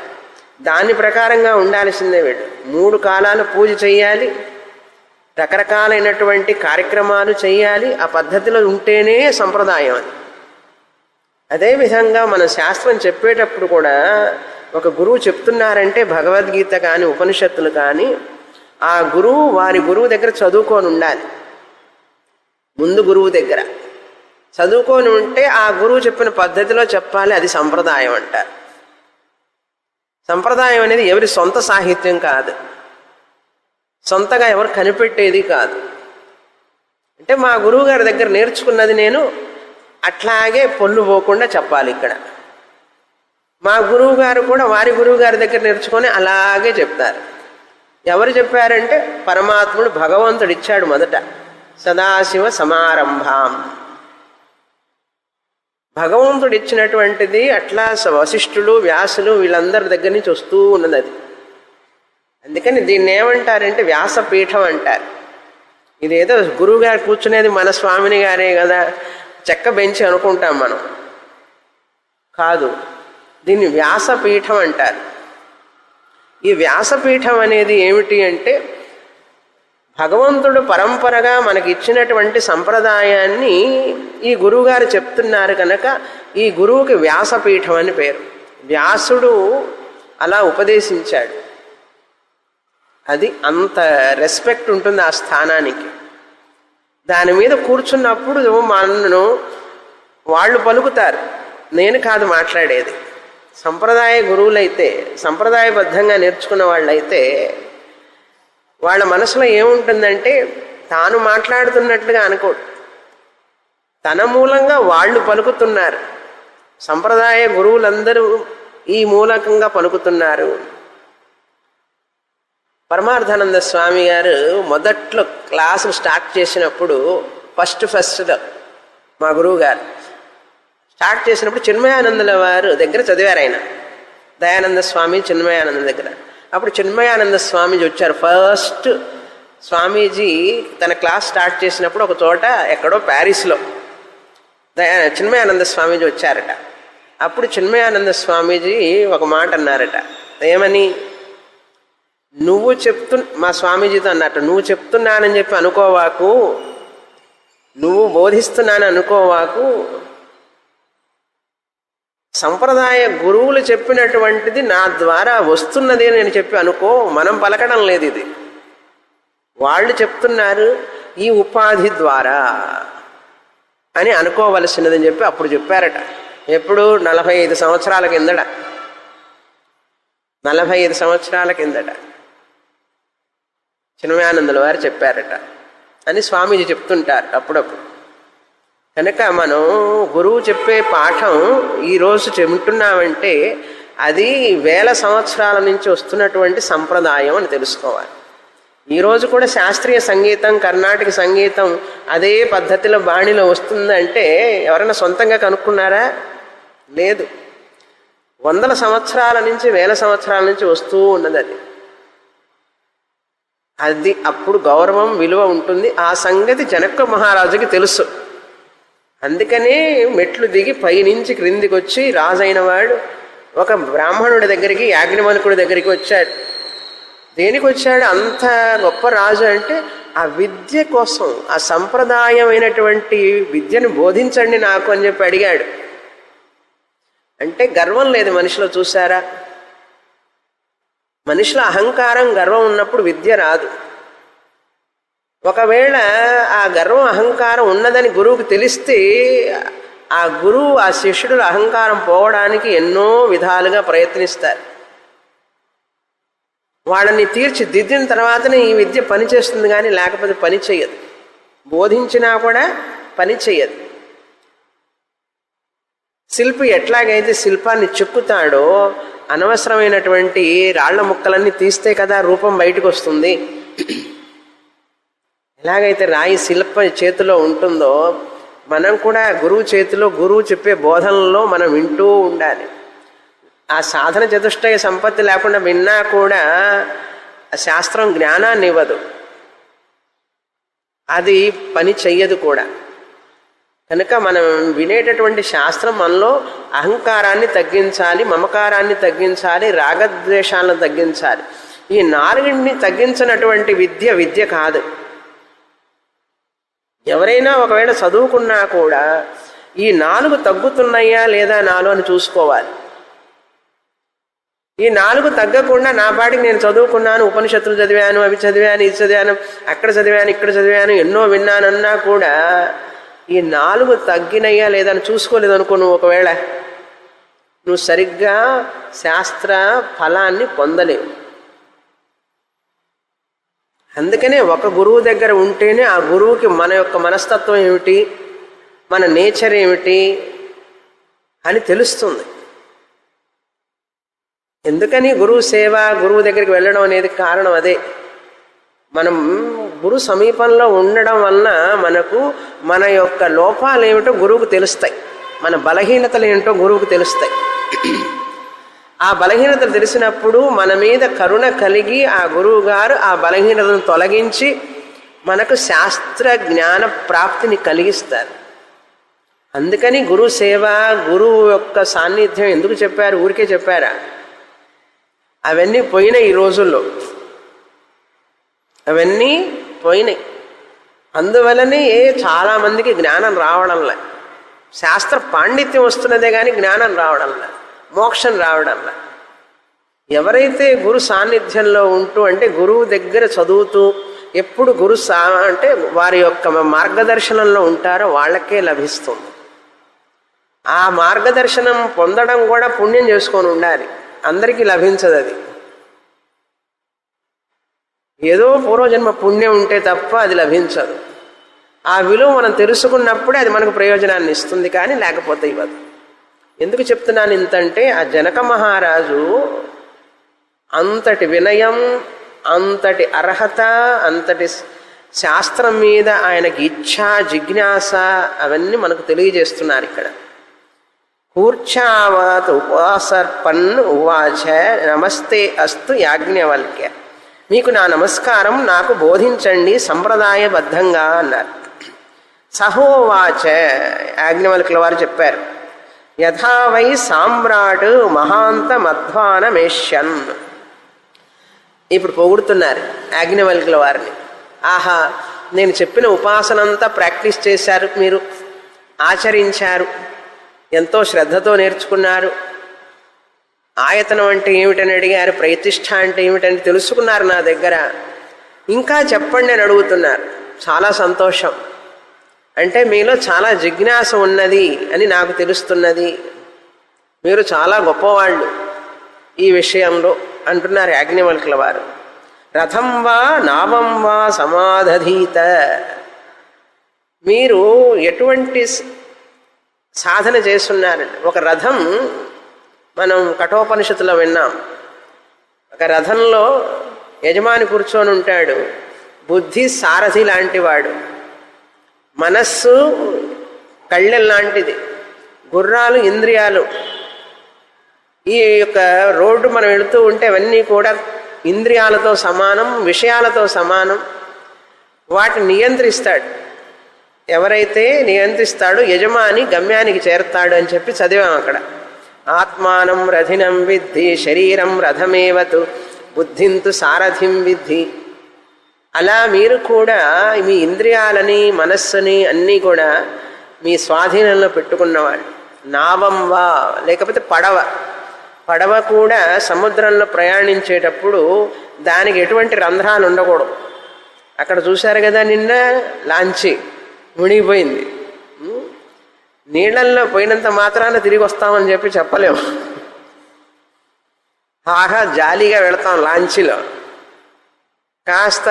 దాని ప్రకారంగా ఉండాల్సిందే. వీళ్ళు 3 కాలాలు పూజ చేయాలి, రకరకాలైనటువంటి కార్యక్రమాలు చేయాలి. ఆ పద్ధతిలో ఉంటేనే సంప్రదాయం అది. అదేవిధంగా మన శాస్త్రం చెప్పేటప్పుడు కూడా ఒక గురువు చెప్తున్నారంటే భగవద్గీత కానీ ఉపనిషత్తులు కానీ ఆ గురువు వారి గురువు దగ్గర చదువుకొని ఉండాలి. ముందు గురువు దగ్గర చదువుకొని ఉంటే ఆ గురువు చెప్పిన పద్ధతిలో చెప్పాలి. అది సంప్రదాయం అంటారు. సంప్రదాయం అనేది ఎవరి సొంత సాహిత్యం కాదు, సొంతగా ఎవరు కనిపెట్టేది కాదు. అంటే మా గురువు గారి దగ్గర నేర్చుకున్నది నేను అట్లాగే పొల్లు పోకుండా చెప్పాలి. ఇక్కడ మా గురువు గారు కూడా వారి గురువు గారి దగ్గర నేర్చుకొని అలాగే చెప్తారు. ఎవరు చెప్పారంటే పరమాత్ముడు భగవంతుడు ఇచ్చాడు. మొదట సదాశివ సమారంభాం భగవంతుడు ఇచ్చినటువంటిది. అట్లా వశిష్ఠులు, వ్యాసులు వీళ్ళందరి దగ్గర నుంచి వస్తూ ఉన్నది అది. అందుకని దీన్ని ఏమంటారంటే వ్యాసపీఠం అంటారు. ఇదేదో గురువు గారు కూర్చునేది మన స్వామిని గారే కదా, చెక్క బెంచి అనుకుంటాం మనం. కాదు, దీన్ని వ్యాసపీఠం అంటారు. ఈ వ్యాసపీఠం అనేది ఏమిటి అంటే భగవంతుడు పరంపరగా మనకి ఇచ్చినటువంటి సంప్రదాయాన్ని ఈ గురువుగారు చెప్తున్నారు కనుక ఈ గురువుకి వ్యాసపీఠం అని పేరు. వ్యాసుడు అలా ఉపదేశించాడు. అది అంత రెస్పెక్ట్ ఉంటుంది ఆ స్థానానికి. దాని మీద కూర్చున్నప్పుడు మనను వాళ్ళు పలుకుతారు, నేను కాదు మాట్లాడేది. సంప్రదాయ గురువులైతే, సంప్రదాయబద్ధంగా నేర్చుకున్న వాళ్ళైతే వాళ్ళ మనసులో ఏముంటుందంటే తాను మాట్లాడుతున్నట్లుగా అనుకోడు, తన మూలంగా వాళ్ళు పలుకుతున్నారు. సంప్రదాయ గురువులందరూ ఈ మూలకంగా పలుకుతున్నారు. పరమార్థానంద స్వామి గారు మొదట్లో క్లాసులు స్టార్ట్ చేసినప్పుడు ఫస్ట్లో మా గురువు గారు స్టార్ట్ చేసినప్పుడు చిన్మయానందుల వారు దగ్గర చదివారు. ఆయన దయానంద స్వామి చిన్మయానంద దగ్గర. అప్పుడు చిన్మయానంద స్వామీజీ వచ్చారు. ఫస్ట్ స్వామీజీ తన క్లాస్ స్టార్ట్ చేసినప్పుడు ఒక చోట ఎక్కడో ప్యారిస్లో చిన్మయానంద స్వామీజీ వచ్చారట. అప్పుడు చిన్మయానంద స్వామీజీ ఒక మాట అన్నారట. ఏమని? నువ్వు మా స్వామీజీతో అన్నట్టు, నువ్వు చెప్తున్నానని చెప్పి అనుకోవాకు, నువ్వు బోధిస్తున్నాను అనుకోవాకు, సంప్రదాయ గురువులు చెప్పినటువంటిది నా ద్వారా వస్తున్నది నేను చెప్పి అనుకో. మనం పలకడం లేదు, ఇది వాళ్ళు చెప్తున్నారు ఈ ఉపాధి ద్వారా అని అనుకోవలసినదని చెప్పి అప్పుడు చెప్పారట. ఎప్పుడు? 45 సంవత్సరాల కిందట. 45 సంవత్సరాల కిందట చిన్మయానందుల వారు చెప్పారట అని స్వామీజీ చెప్తుంటారు అప్పుడప్పుడు. కనుక మనం గురువు చెప్పే పాఠం ఈరోజు చెబుతున్నామంటే అది వేల సంవత్సరాల నుంచి వస్తున్నటువంటి సంప్రదాయం అని తెలుసుకోవాలి. ఈరోజు కూడా శాస్త్రీయ సంగీతం, కర్ణాటక సంగీతం అదే పద్ధతిలో బాణిలో వస్తుందంటే ఎవరైనా సొంతంగా కనుక్కున్నారా? లేదు. వందల సంవత్సరాల నుంచి, వేల సంవత్సరాల నుంచి వస్తూ ఉన్నది అది. అది అప్పుడు గౌరవం, విలువ ఉంటుంది. ఆ సంగతి జనక మహారాజుకి తెలుసు. అందుకనే మెట్లు దిగి పైనుంచి క్రిందికి వచ్చి రాజైన వాడు ఒక బ్రాహ్మణుడి దగ్గరికి, యాజ్ఞవల్కుడి దగ్గరికి వచ్చాడు. దేనికి వచ్చాడు? అంత గొప్ప రాజు అంటే ఆ విద్య కోసం, ఆ సంప్రదాయమైనటువంటి విద్యను బోధించండి నాకు అని చెప్పి అడిగాడు. అంటే గర్వం లేదు మనిషిలో. చూసారా? మనిషిలో అహంకారం, గర్వం ఉన్నప్పుడు విద్య రాదు. ఒకవేళ ఆ గర్వం, అహంకారం ఉన్నదని గురువుకి తెలిస్తే ఆ గురువు ఆ శిష్యుడు అహంకారం పోవడానికి ఎన్నో విధాలుగా ప్రయత్నిస్తారు. వాళ్ళని తీర్చిదిద్దిన తర్వాతనే ఈ విద్య పనిచేస్తుంది, కానీ లేకపోతే పని చెయ్యదు. బోధించినా కూడా పని చెయ్యదు. శిల్పి ఎట్లాగైతే శిల్పాన్ని చెక్కుతాడో అనవసరమైనటువంటి రాళ్ల ముక్కలన్నీ తీస్తే కదా రూపం బయటకు వస్తుంది. ఎలాగైతే రాయి శిల్ప చేతిలో ఉంటుందో మనం కూడా గురువు చేతిలో, గురువు చెప్పే బోధనలో మనం వింటూ ఉండాలి. ఆ సాధన చతుష్టయ సంపత్తి లేకుండా విన్నా కూడా శాస్త్రం జ్ఞానాన్ని ఇవ్వదు, అది పని చెయ్యదు కూడా. కనుక మనం వినేటటువంటి శాస్త్రం మనలో అహంకారాన్ని తగ్గించాలి, మమకారాన్ని తగ్గించాలి, రాగద్వేషాలను తగ్గించాలి. ఈ నాలుగింటిని తగ్గించినటువంటి విద్య విద్య కాదు. ఎవరైనా ఒకవేళ చదువుకున్నా కూడా ఈ 4 తగ్గుతున్నాయా లేదా నాలో అని చూసుకోవాలి. ఈ 4 తగ్గకుండా నా పాటికి నేను చదువుకున్నాను, ఉపనిషత్తులు చదివాను, అవి చదివాను, ఇది చదివాను, అక్కడ చదివాను, ఇక్కడ చదివాను, ఎన్నో విన్నానన్నా కూడా ఈ 4 తగ్గినయ్యా లేదా అని చూసుకోలేదు అనుకో, నువ్వు ఒకవేళ నువ్వు సరిగ్గా శాస్త్ర ఫలాన్ని పొందలేవు. అందుకనే ఒక గురువు దగ్గర ఉంటేనే ఆ గురువుకి మన యొక్క మనస్తత్వం ఏమిటి, మన నేచర్ ఏమిటి అని తెలుస్తుంది. ఎందుకని గురువు సేవ, గురువు దగ్గరికి వెళ్ళడం అనేది కారణం అదే. మనం గురు సమీపంలో ఉండడం వలన మనకు మన యొక్క లోపాలు ఏమిటో గురువుకు తెలుస్తాయి, మన బలహీనతలు ఏంటో గురువుకు తెలుస్తాయి. ఆ బలహీనతలు తెలిసినప్పుడు మన మీద కరుణ కలిగి ఆ గురువు గారు ఆ బలహీనతను తొలగించి మనకు శాస్త్ర జ్ఞాన ప్రాప్తిని కలిగిస్తారు. అందుకని గురు సేవ, గురువు యొక్క సాన్నిధ్యం ఎందుకు చెప్పారు? ఊరికే చెప్పారా? అవన్నీ పోయినాయి ఈ రోజుల్లో, అవన్నీ పోయినాయి. అందువలనే చాలామందికి జ్ఞానం రావడంలే. శాస్త్ర పాండిత్యం వస్తున్నదే కానీ జ్ఞానం రావడంలే, మోక్షం రావడంలే. ఎవరైతే గురు సాన్నిధ్యంలో ఉంటూ, అంటే గురువు దగ్గర చదువుతూ ఎప్పుడు గురు అంటే వారి యొక్క మార్గదర్శనంలో ఉంటారో వాళ్ళకే లభిస్తుంది. ఆ మార్గదర్శనం పొందడం కూడా పుణ్యం చేసుకొని ఉండాలి, అందరికీ లభించదు అది. ఏదో పూర్వజన్మ పుణ్యం ఉంటే తప్ప అది లభించదు. ఆ విలువ మనం తెలుసుకున్నప్పుడే అది మనకు ప్రయోజనాన్ని ఇస్తుంది, కానీ లేకపోతే ఇవ్వదు. ఎందుకు చెప్తున్నాను ఇంతంటే, ఆ జనక మహారాజు అంతటి వినయం, అంతటి అర్హత, అంతటి శాస్త్రం మీద ఆయనకి ఇచ్ఛ, జిజ్ఞాస అవన్నీ మనకు తెలియజేస్తున్నారు ఇక్కడ. కూర్చావత్ ఉపాసర్పన్ ఉవాచ నమస్తే అస్తు యాజ్ఞవల్క్య, మీకు నా నమస్కారం, నాకు బోధించండి సంప్రదాయబద్ధంగా అన్నారు. సహోవాచ, యాజ్ఞవల్క్యుల వారు చెప్పారు, యథా వై సామ్రాట్ మహాంత మధ్వానమేష్యన్. ఇప్పుడు పొగుడుతున్నారు యాజ్ఞవల్క్యుల వారిని. ఆహా, నేను చెప్పిన ఉపాసనంతా ప్రాక్టీస్ చేశారు, మీరు ఆచరించారు, ఎంతో శ్రద్ధతో నేర్చుకున్నారు. ఆయతనం అంటే ఏమిటని అడిగారు, ప్రతిష్ఠ అంటే ఏమిటని తెలుసుకున్నారు నా దగ్గర. ఇంకా చెప్పండి అని అడుగుతున్నారు. చాలా సంతోషం. అంటే మీలో చాలా జిజ్ఞాస ఉన్నది అని నాకు తెలుస్తున్నది, మీరు చాలా గొప్పవాళ్ళు ఈ విషయంలో అంటున్నారు యాజ్ఞవల్క్యుల వారు. రథం వా నావం వా సమాధీత, మీరు ఎటువంటి సాధన చేస్తున్నారండి. ఒక రథం, మనం కఠోపనిషత్తులో విన్నాం, ఒక రథంలో యజమాని కూర్చొని ఉంటాడు, బుద్ధి సారథి లాంటివాడు, మనస్సు కళ్ళెం లాంటిది, గుర్రాలు ఇంద్రియాలు. ఈ యొక్క రోడ్డు మనం వెళుతూ ఉంటే అవన్నీ కూడా ఇంద్రియాలతో సమానం, విషయాలతో సమానం. వాటిని నియంత్రిస్తాడు. ఎవరైతే నియంత్రిస్తాడో యజమాని గమ్యానికి చేరతాడు అని చెప్పి చదివాం అక్కడ. ఆత్మానం రథినం విద్ధి శరీరం రథమేవతు బుద్ధింతు సారథిం విద్ధి. అలా మీరు కూడా మీ ఇంద్రియాలని, మనస్సుని అన్నీ కూడా మీ స్వాధీనంలో పెట్టుకున్నవాళ్ళు. నావం వా, లేకపోతే పడవ. పడవ కూడా సముద్రంలో ప్రయాణించేటప్పుడు దానికి ఎటువంటి రంధ్రాలు ఉండకూడదు. అక్కడ చూశారు కదా, నిన్న లాంచి మునిగిపోయింది. నీళ్ళల్లో పోయినంత మాత్రాన తిరిగి వస్తామని చెప్పి చెప్పలేము. ఆహా జాలీగా వెళతాం లాంచీలో. కాస్త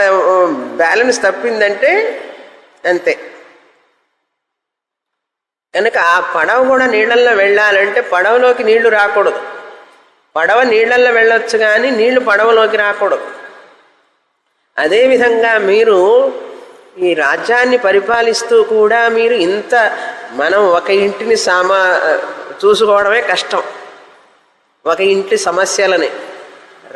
బ్యాలెన్స్ తప్పిందంటే అంతే. కనుక ఆ పడవ కూడా నీళ్ళల్లో వెళ్ళాలంటే పడవలోకి నీళ్లు రాకూడదు. పడవ నీళ్లల్లో వెళ్ళొచ్చు కానీ నీళ్లు పడవలోకి రాకూడదు. అదేవిధంగా మీరు ఈ రాజ్యాన్ని పరిపాలిస్తూ కూడా మీరు ఇంత మనం ఒక ఇంటిని చూసుకోవడమే కష్టం. ఒక ఇంటి సమస్యలని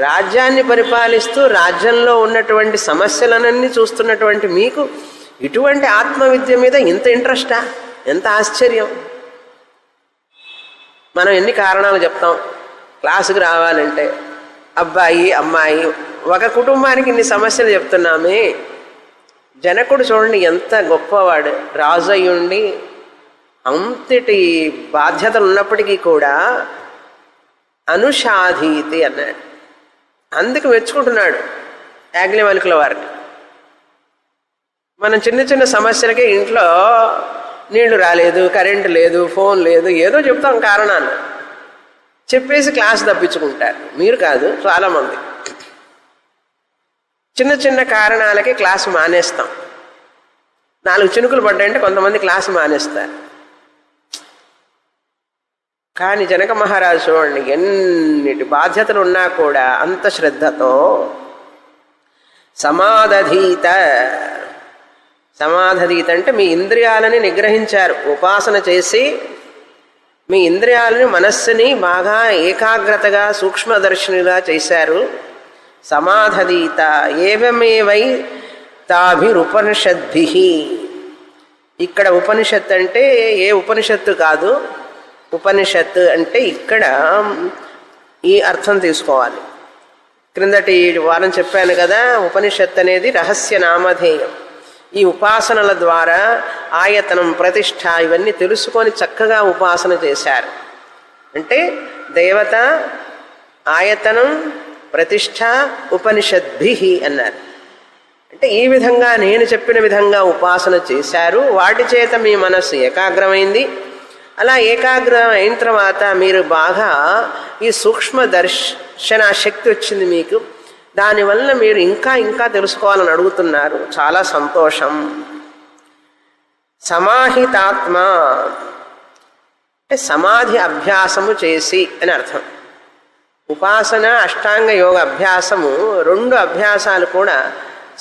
రాజ్యాన్ని పరిపాలిస్తూ రాజ్యంలో ఉన్నటువంటి సమస్యలనన్నీ చూస్తున్నటువంటి మీకు ఇటువంటి ఆత్మవిద్య మీద ఇంత ఇంట్రెస్టా? ఎంత ఆశ్చర్యం! మనం ఎన్ని కారణాలు చెప్తాం క్లాసుకు రావాలంటే. అబ్బాయి అమ్మాయి ఒక కుటుంబానికి ఇన్ని సమస్యలు చెప్తున్నామే. జనకుడు చూడండి ఎంత గొప్పవాడు, రాజు అయ్యుండి అంతటి బాధ్యతలు ఉన్నప్పటికీ కూడా అనుషాధీతి అన్నాడు. అందుకు మెచ్చుకుంటున్నాడు యాజ్ఞవల్కుల వారిని. మనం చిన్న చిన్న సమస్యలకే ఇంట్లో నీళ్లు రాలేదు, కరెంటు లేదు, ఫోన్ లేదు, ఏదో చెప్తాం కారణాలు చెప్పేసి క్లాస్ తప్పించుకుంటారు. మీరు కాదు, చాలామంది చిన్న చిన్న కారణాలకే క్లాసు మానేస్తాం. 4 చినుకులు పడ్డాయంటే కొంతమంది క్లాసు మానేస్తారు. కానీ జనక మహారాజు చూడండి ఎన్నిటి బాధ్యతలు ఉన్నా కూడా అంత శ్రద్ధతో సమాధీత అంటే మీ ఇంద్రియాలని నిగ్రహించారు. ఉపాసన చేసి మీ ఇంద్రియాలని మనస్సుని బాగా ఏకాగ్రతగా సూక్ష్మదర్శినిగా చేశారు. సమాధీత ఏవమేవై తాభిరుపనిషద్భి. ఇక్కడ ఉపనిషత్తు అంటే ఏ ఉపనిషత్తు కాదు. ఉపనిషత్తు అంటే ఇక్కడ ఈ అర్థం తీసుకోవాలి. క్రిందటి వారం చెప్పాను కదా, ఉపనిషత్తు అనేది రహస్య నామధేయం. ఈ ఉపాసనల ద్వారా ఆయతనం, ప్రతిష్ఠ ఇవన్నీ తెలుసుకొని చక్కగా ఉపాసన చేశారు. అంటే దేవత, ఆయతనం, ప్రతిష్ఠ, ఉపనిషద్భి అన్నారు. అంటే ఈ విధంగా నేను చెప్పిన విధంగా ఉపాసన చేశారు. వాటి చేత మీ మనస్సు ఏకాగ్రమైంది. అలా ఏకాగ్రం అయిన తర్వాత మీరు బాగా ఈ సూక్ష్మ దర్శన శక్తి వచ్చింది మీకు. దానివల్ల మీరు ఇంకా ఇంకా తెలుసుకోవాలని అడుగుతున్నారు. చాలా సంతోషం. సమాహితాత్మ అంటే సమాధి అభ్యాసము చేసి అని అర్థం. ఉపాసన, అష్టాంగ యోగ అభ్యాసము 2 అభ్యాసాలు కూడా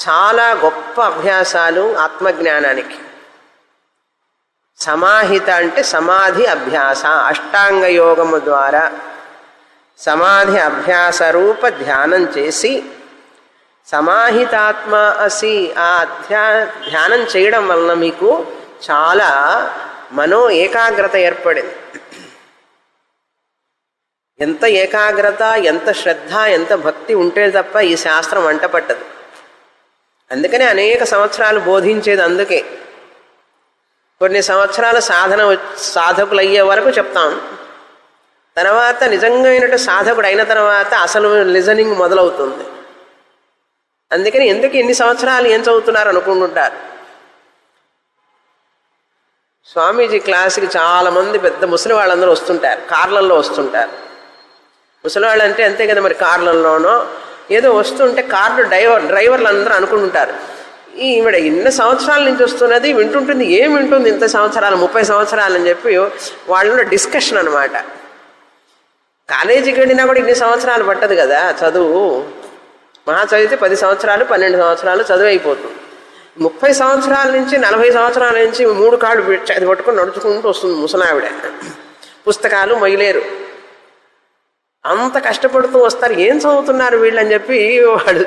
చాలా గొప్ప అభ్యాసాలు ఆత్మజ్ఞానానికి. సమాహిత అంటే సమాధి అభ్యాస. అష్టాంగ యోగము ద్వారా సమాధి అభ్యాస రూప ధ్యానం చేసి సమాహితాత్మ అసి. ఆ ధ్యానం చేయడం వలన మీకు చాలా మనో ఏకాగ్రత ఏర్పడింది. ఎంత ఏకాగ్రత, ఎంత శ్రద్ధ, ఎంత భక్తి ఉంటే తప్ప ఈ శాస్త్రం వంట పట్టదు. అందుకనే అనేక సంవత్సరాలు బోధించేది. అందుకే కొన్ని సంవత్సరాల సాధకులు అయ్యే వరకు చెప్తాం. తర్వాత నిజంగా సాధకుడు అయిన తర్వాత అసలు లిజనింగ్ మొదలవుతుంది. అందుకని ఎందుకు ఎన్ని సంవత్సరాలు ఏం చదువుతున్నారు అనుకుంటుంటారు. స్వామీజీ క్లాసుకి చాలామంది పెద్ద ముసలి వాళ్ళందరూ వస్తుంటారు, కార్లలో వస్తుంటారు. ముసలివాళ్ళు అంటే అంతే కదా మరి, కార్లలోనో ఏదో వస్తుంటే డ్రైవర్లు అందరూ అనుకుంటుంటారు ఈవిడ ఇన్ని సంవత్సరాల నుంచి వస్తున్నది, వింటుంటుంది. ఏం వింటుంది ఇంత సంవత్సరాలు, 30 సంవత్సరాలు అని చెప్పి వాళ్ళలో డిస్కషన్ అనమాట. కాలేజీకి వెళ్ళినా కూడా ఇన్ని సంవత్సరాలు పట్టదు కదా చదువు. మహా చదివితే 10 సంవత్సరాలు 12 సంవత్సరాలు చదువు అయిపోతుంది. 30 సంవత్సరాల నుంచి 40 సంవత్సరాల నుంచి 3 కాళ్ళు అది పట్టుకొని నడుచుకుంటూ వస్తుంది ముసలావిడ. పుస్తకాలు మొయ్యలేరు, అంత కష్టపడుతూ వస్తారు. ఏం చదువుతున్నారు వీళ్ళు అని చెప్పి వాడు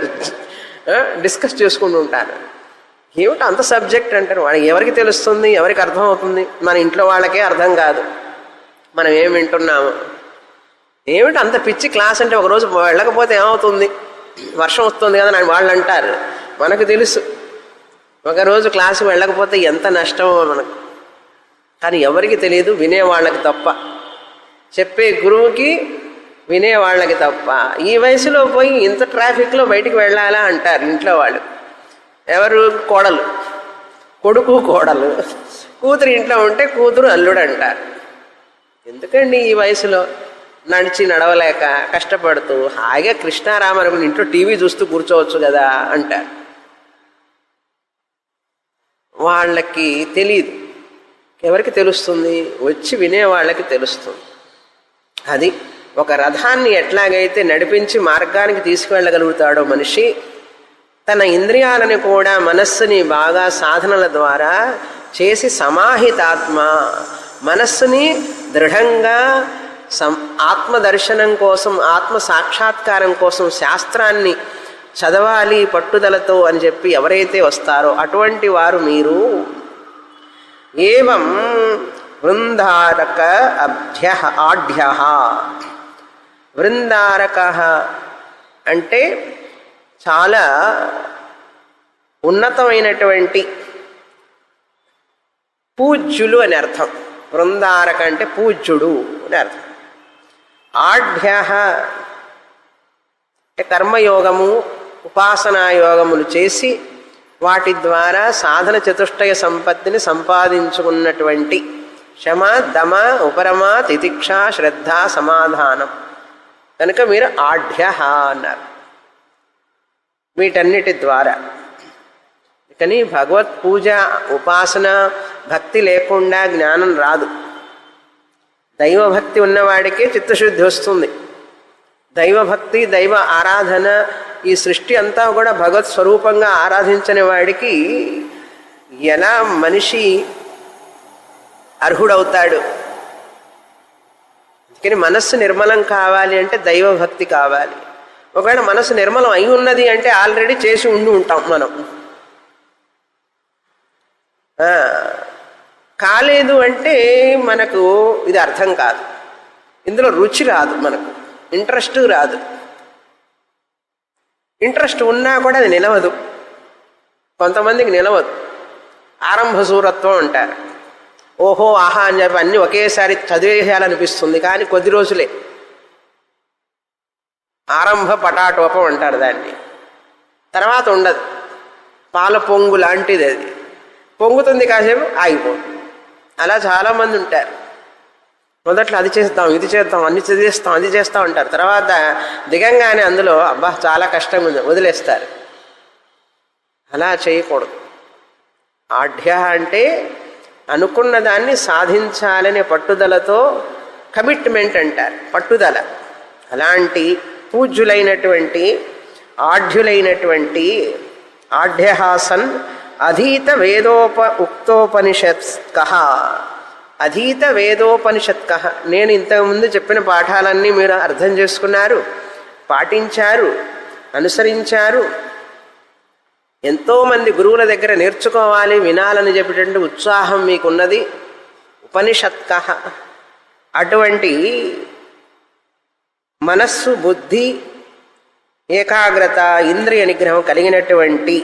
డిస్కస్ చేసుకుంటూ ఉంటారు. ఏమిటి అంత సబ్జెక్ట్ అంటారు. వాడు ఎవరికి తెలుస్తుంది, ఎవరికి అర్థం అవుతుంది? మన ఇంట్లో వాళ్ళకే అర్థం కాదు మనం ఏం వింటున్నాము. ఏమిటి అంత పిచ్చి క్లాస్ అంటే ఒకరోజు వెళ్ళకపోతే ఏమవుతుంది, వర్షం వస్తుంది కదా అని వాళ్ళు అంటారు. మనకు తెలుసు ఒకరోజు క్లాసు వెళ్ళకపోతే ఎంత నష్టమో మనకు. కానీ ఎవరికి తెలియదు, వినేవాళ్ళకి తప్ప. చెప్పే గురువుకి, వినేవాళ్ళకి తప్ప. ఈ వయసులో పోయి ఇంత ట్రాఫిక్లో బయటికి వెళ్ళాలా అంటారు ఇంట్లో వాళ్ళు. ఎవరు? కోడలు, కొడుకు కోడలు. కూతురు ఇంట్లో ఉంటే కూతురు అల్లుడు అంటారు. ఎందుకండి ఈ వయసులో నడవలేక కష్టపడుతూ హాయిగా కృష్ణారామనుకుని ఇంట్లో టీవీ చూస్తూ కూర్చోవచ్చు కదా అంటారు. వాళ్ళకి తెలియదు. ఎవరికి తెలుస్తుంది? వచ్చి వినే వాళ్ళకి తెలుస్తుంది. అది ఒక రథాన్ని ఎట్లాగైతే నడిపించి మార్గానికి తీసుకువెళ్ళగలుగుతాడో మనిషి, తన ఇంద్రియాలని కూడా మనస్సుని బాగా సాధనల ద్వారా చేసి సమాహితాత్మ, మనస్సుని దృఢంగా ఆత్మదర్శనం కోసం, ఆత్మ సాక్షాత్కారం కోసం శాస్త్రాన్ని చదవాలి పట్టుదలతో అని చెప్పి ఎవరైతే వస్తారో అటువంటి వారు మీరు. ఏవం వృందారక ఆఢ్య. వృందారక అంటే చాలా ఉన్నతమైనటువంటి పూజ్యులు అని అర్థం. వృందారక అంటే పూజ్యుడు అని అర్థం. ఆఢ్య అంటే కర్మయోగము, ఉపాసనా యోగములు చేసి వాటి ద్వారా సాధన చతుష్టయ సంపత్తిని సంపాదించుకున్నటువంటి శమ, దమ, ఉపరమ, తితిక్ష, శ్రద్ధ, సమాధానం కనుక మీరు ఆఢ్య అన్నారు. వీటన్నిటి ద్వారా కానీ భగవత్ పూజ, ఉపాసన, భక్తి లేకుండా జ్ఞానం రాదు. దైవభక్తి ఉన్నవాడికే చిత్తశుద్ధి వస్తుంది. దైవభక్తి, దైవ ఆరాధన, ఈ సృష్టి అంతా కూడా భగవత్ స్వరూపంగా ఆరాధించని వాడికి ఎలా మనిషి అర్హుడవుతాడు? కానీ మనస్సు నిర్మలం కావాలి అంటే దైవభక్తి కావాలి. ఒకవేళ మనస్సు నిర్మలం అయి ఉన్నది అంటే ఆల్రెడీ చేసి ఉంటాం మనం. కాలేదు అంటే మనకు ఇది అర్థం కాదు, ఇందులో రుచి రాదు, మనకు ఇంట్రెస్ట్ రాదు. ఇంట్రెస్ట్ ఉన్నా కూడా అది నిలవదు. కొంతమందికి నిలవదు. ఆరంభ సూరత్వం అంటారు. ఓహో ఆహా అని చెప్పి అన్నీ ఒకేసారి చదివేయాలనిపిస్తుంది, కానీ కొద్ది రోజులే. ఆరంభ పటాటోపం అంటారు దాన్ని. తర్వాత ఉండదు. పాల పొంగు లాంటిది అది. పొంగుతుంది, కాసేపు ఆగిపోతుంది. అలా చాలామంది ఉంటారు. మొదట్లో అది చేస్తాం, ఇది చేద్దాం, అన్ని చదివేస్తాం, అది చేస్తాం అంటారు. తర్వాత దిగంగానే అందులో అబ్బా చాలా కష్టంగా ఉంది, వదిలేస్తారు. అలా చేయకూడదు. ఆఢ్య అంటే అనుకున్న దాన్ని సాధించాలనే పట్టుదలతో, కమిట్మెంట్ అంటారు, పట్టుదల. అలాంటి పూజ్యులైనటువంటి ఆఢ్యులైనటువంటి ఆఢ్యహాసన్ అధీత ఉక్తోపనిషత్కః. అధీత వేదోపనిషత్కః. నేను ఇంతకుముందు చెప్పిన పాఠాలన్నీ మీరు అర్థం చేసుకున్నారు, పాటించారు, అనుసరించారు. ఎంతోమంది గురువుల దగ్గర నేర్చుకోవాలి, వినాలని చెప్పేటువంటి ఉత్సాహం మీకున్నది. ఉపనిషత్కః. అటువంటి మనస్సు, బుద్ధి, ఏకాగ్రత, ఇంద్రియ నిగ్రహం కలిగినటువంటి,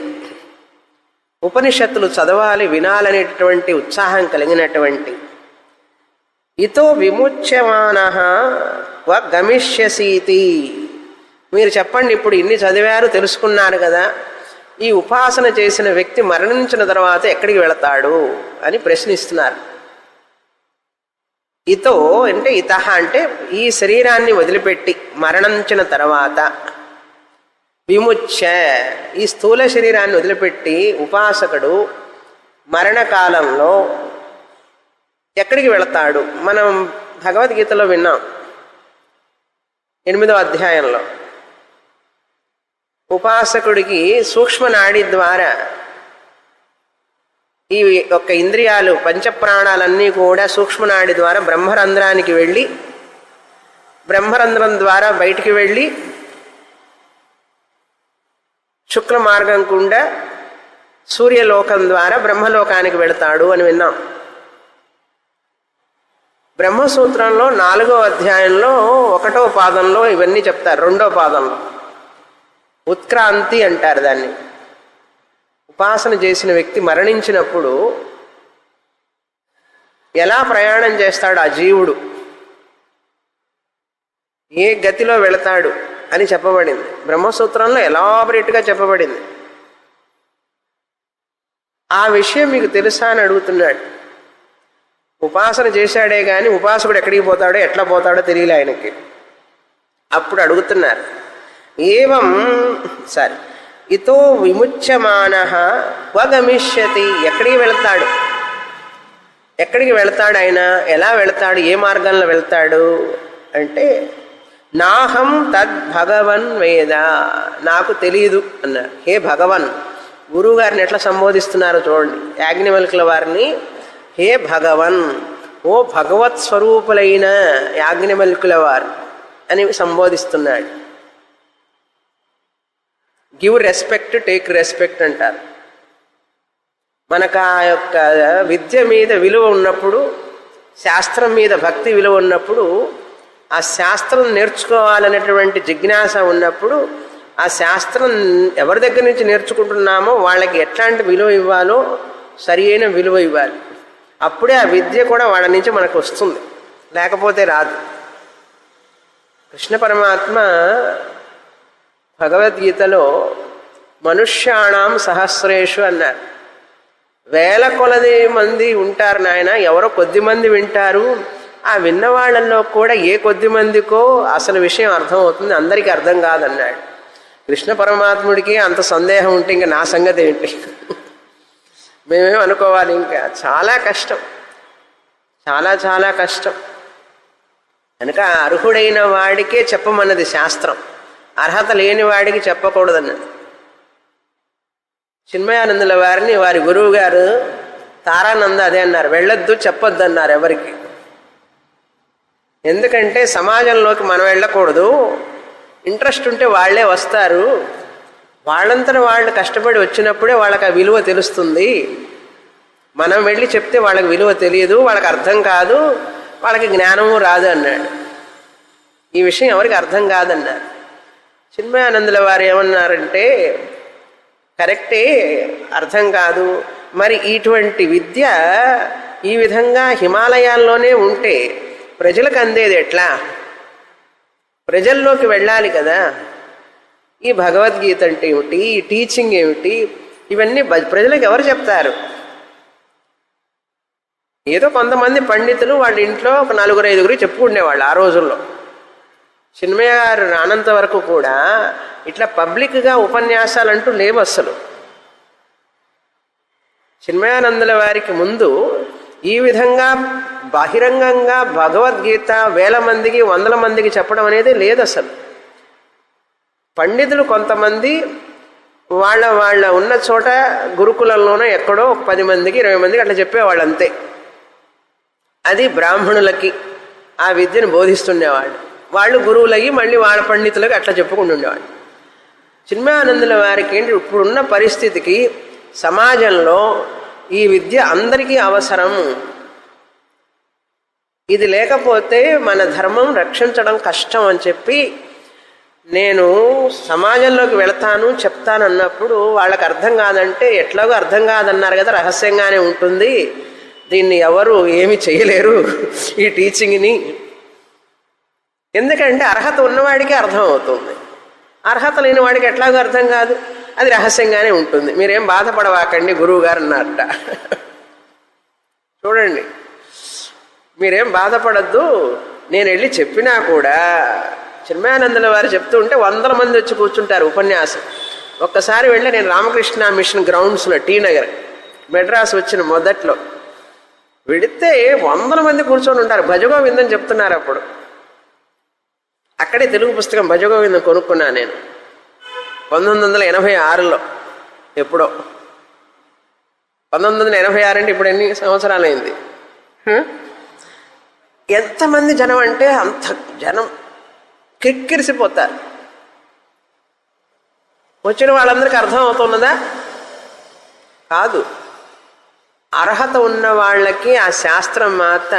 ఉపనిషత్తులు చదవాలి, వినాలనేటటువంటి ఉత్సాహం కలిగినటువంటి, ఇతో విముచ్యమానః వ గమిష్యసీతి. మీరు చెప్పండి, ఇప్పుడు ఇన్ని చదివారు, తెలుసుకున్నారు కదా, ఈ ఉపాసన చేసిన వ్యక్తి మరణించిన తర్వాత ఎక్కడికి వెళతాడు అని ప్రశ్నిస్తున్నారు. ఇతో అంటే ఇతః అంటే ఈ శరీరాన్ని వదిలిపెట్టి మరణించిన తర్వాత, విముచ్య ఈ స్థూల శరీరాన్ని వదిలిపెట్టి ఉపాసకుడు మరణకాలంలో ఎక్కడికి వెళతాడు? మనం భగవద్గీతలో విన్నాం, 8వ అధ్యాయంలో. ఉపాసకుడికి సూక్ష్మనాడి ద్వారా ఈ యొక్క ఇంద్రియాలు, పంచప్రాణాలన్నీ కూడా సూక్ష్మనాడి ద్వారా బ్రహ్మరంధ్రానికి వెళ్ళి, బ్రహ్మరంధ్రం ద్వారా బయటికి వెళ్ళి శుక్ల మార్గం గుండా సూర్యలోకం ద్వారా బ్రహ్మలోకానికి వెళతాడు అని విన్నాం. బ్రహ్మసూత్రంలో 4వ అధ్యాయంలో 1వ పాదంలో ఇవన్నీ చెప్తారు. 2వ పాదంలో ఉత్క్రాంతి అంటారు దాన్ని. ఉపాసన చేసిన వ్యక్తి మరణించినప్పుడు ఎలా ప్రయాణం చేస్తాడు ఆ జీవుడు, ఏ గతిలో వెళతాడు అని చెప్పబడింది. బ్రహ్మసూత్రంలో ఎలాబరేట్గా చెప్పబడింది. ఆ విషయం మీకు తెలుసా అని అడుగుతున్నాడు. ఉపాసన చేశాడే కానీ ఉపాసకుడు ఎక్కడికి పోతాడో, ఎట్లా పోతాడో తెలియలే ఆయనకి. అప్పుడు అడుగుతున్నారు, ఏవం సరే ఇతో విముచ్యమానః వగమిష్యతి, ఎక్కడికి వెళతాడు, ఎక్కడికి వెళతాడు ఆయన, ఎలా వెళతాడు, ఏ మార్గంలో వెళ్తాడు అంటే, నాహం తద్భగవన్ వేద, నాకు తెలియదు అన్నారు. హే భగవన్, గురువు గారిని ఎట్లా సంబోధిస్తున్నారో చూడండి, యాజ్ఞవల్కుల వారిని హే భగవన్, ఓ భగవత్ స్వరూపులైన యాజ్ఞవల్కుల వారు అని సంబోధిస్తున్నాడు. గివ్ రెస్పెక్ట్, టేక్ రెస్పెక్ట్ అంటారు. మనకు ఆ యొక్క విద్య మీద విలువ ఉన్నప్పుడు, శాస్త్రం మీద భక్తి విలువ ఉన్నప్పుడు, ఆ శాస్త్రం నేర్చుకోవాలనేటువంటి జిజ్ఞాస ఉన్నప్పుడు, ఆ శాస్త్రం ఎవరి దగ్గర నుంచి నేర్చుకుంటున్నామో వాళ్ళకి ఎట్లాంటి విలువ ఇవ్వాలో సరి అయిన విలువ ఇవ్వాలి. అప్పుడే ఆ విద్య కూడా వాళ్ళ నుంచి మనకు వస్తుంది, లేకపోతే రాదు. కృష్ణ పరమాత్మ భగవద్గీతలో మనుష్యాణం సహస్రేషు అన్నారు. వేల కొలది మంది ఉంటారు నాయన, ఎవరో కొద్ది మంది వింటారు. ఆ విన్నవాళ్ళల్లో కూడా ఏ కొద్ది మందికో అసలు విషయం అర్థమవుతుంది, అందరికీ అర్థం కాదన్నాడు. కృష్ణ పరమాత్ముడికి అంత సందేహం ఉంటే ఇంకా నా సంగతి ఏంటి? మేమేం అనుకోవాలి, ఇంకా చాలా కష్టం, చాలా చాలా కష్టం. కనుక అర్హుడైన వాడికే చెప్పమన్నది శాస్త్రం, అర్హత లేని వాడికి చెప్పకూడదన్నది. చిన్మయానందుల వారిని వారి గురువు గారు తారానంద అదే అన్నారు, వెళ్ళొద్దు చెప్పొద్దు అన్నారు ఎవరికి. ఎందుకంటే సమాజంలోకి మనం వెళ్ళకూడదు, ఇంట్రెస్ట్ ఉంటే వాళ్ళే వస్తారు, వాళ్ళంతా వాళ్ళు కష్టపడి వచ్చినప్పుడే వాళ్ళకి ఆ విలువ తెలుస్తుంది. మనం వెళ్ళి చెప్తే వాళ్ళకి విలువ తెలియదు, వాళ్ళకి అర్థం కాదు, వాళ్ళకి జ్ఞానము రాదు అన్నాడు. ఈ విషయం ఎవరికి అర్థం కాదన్నారు. చిన్మయానందుల వారు ఏమన్నారంటే, కరెక్టే, అర్థం కాదు, మరి ఇటువంటి విద్య ఈ విధంగా హిమాలయాల్లోనే ఉంటే ప్రజలకు అందేది ఎట్లా? ప్రజల్లోకి వెళ్ళాలి కదా. ఈ భగవద్గీత అంటే ఏమిటి, ఈ టీచింగ్ ఏమిటి, ఇవన్నీ ప్రజలకు ఎవరు చెప్తారు? ఏదో కొంతమంది పండితులు వాళ్ళ ఇంట్లో ఒక 4-5 చెప్పుకునేవాళ్ళు ఆ రోజుల్లో. చిన్మయ గారు రానంత వరకు కూడా ఇట్లా పబ్లిక్గా ఉపన్యాసాలు అంటూ లేవు అసలు. చిన్మయానందుల వారికి ముందు ఈ విధంగా బహిరంగంగా భగవద్గీత వేల మందికి 100 మందికి చెప్పడం అనేది లేదు అసలు. పండితులు కొంతమంది వాళ్ళ ఉన్న చోట గురుకులంలోనే ఎక్కడో 10 మందికి 20 మందికి అట్లా చెప్పేవాళ్ళు అంతే. అది బ్రాహ్మణులకి ఆ విద్యను బోధిస్తుండేవాళ్ళు. వాళ్ళు గురువులయ్యి మళ్ళీ వాళ్ళ పండితులకి అట్లా చెప్పుకుంటుండేవాళ్ళు. చిన్మయానందుల వారికి ఏంటి, ఇప్పుడున్న పరిస్థితికి సమాజంలో ఈ విద్య అందరికీ అవసరం, ఇది లేకపోతే మన ధర్మం రక్షించడం కష్టం అని చెప్పి నేను సమాజంలోకి వెళతాను చెప్తాను అన్నప్పుడు వాళ్ళకి అర్థం కాదంటే, ఎట్లాగో అర్థం కాదన్నారు కదా, రహస్యంగానే ఉంటుంది, దీన్ని ఎవరు ఏమి చేయలేరు ఈ టీచింగ్ని. ఎందుకంటే అర్హత ఉన్నవాడికి అర్థం అవుతుంది, అర్హత లేని వాడికి ఎట్లాగో అర్థం కాదు, అది రహస్యంగానే ఉంటుంది. మీరేం బాధపడవాకండి గురువు గారు అన్నారట. చూడండి, మీరేం బాధపడద్దు, నేను వెళ్ళి చెప్పినా కూడా చిన్మయానందుల వారు చెప్తూ ఉంటే 100 మంది వచ్చి కూర్చుంటారు ఉపన్యాసం. ఒక్కసారి వెళ్ళి నేను రామకృష్ణ మిషన్ గ్రౌండ్స్లో టీ నగర్ మెడ్రాస్ వచ్చిన మొదట్లో వెళితే 100 మంది కూర్చొని ఉంటారు. భజగోవిందం చెప్తున్నారు. అప్పుడు అక్కడే తెలుగు పుస్తకం భజగోవిందం కొనుక్కున్నా నేను 1986లో. ఎప్పుడో 1986 అంటే ఇప్పుడు ఎన్ని సంవత్సరాలైంది. ఎంతమంది జనం అంటే అంత జనం కిక్కిరిసిపోతారు. వచ్చిన వాళ్ళందరికీ అర్థం అవుతున్నదా? కాదు. అర్హత ఉన్న వాళ్ళకి ఆ శాస్త్రం మాత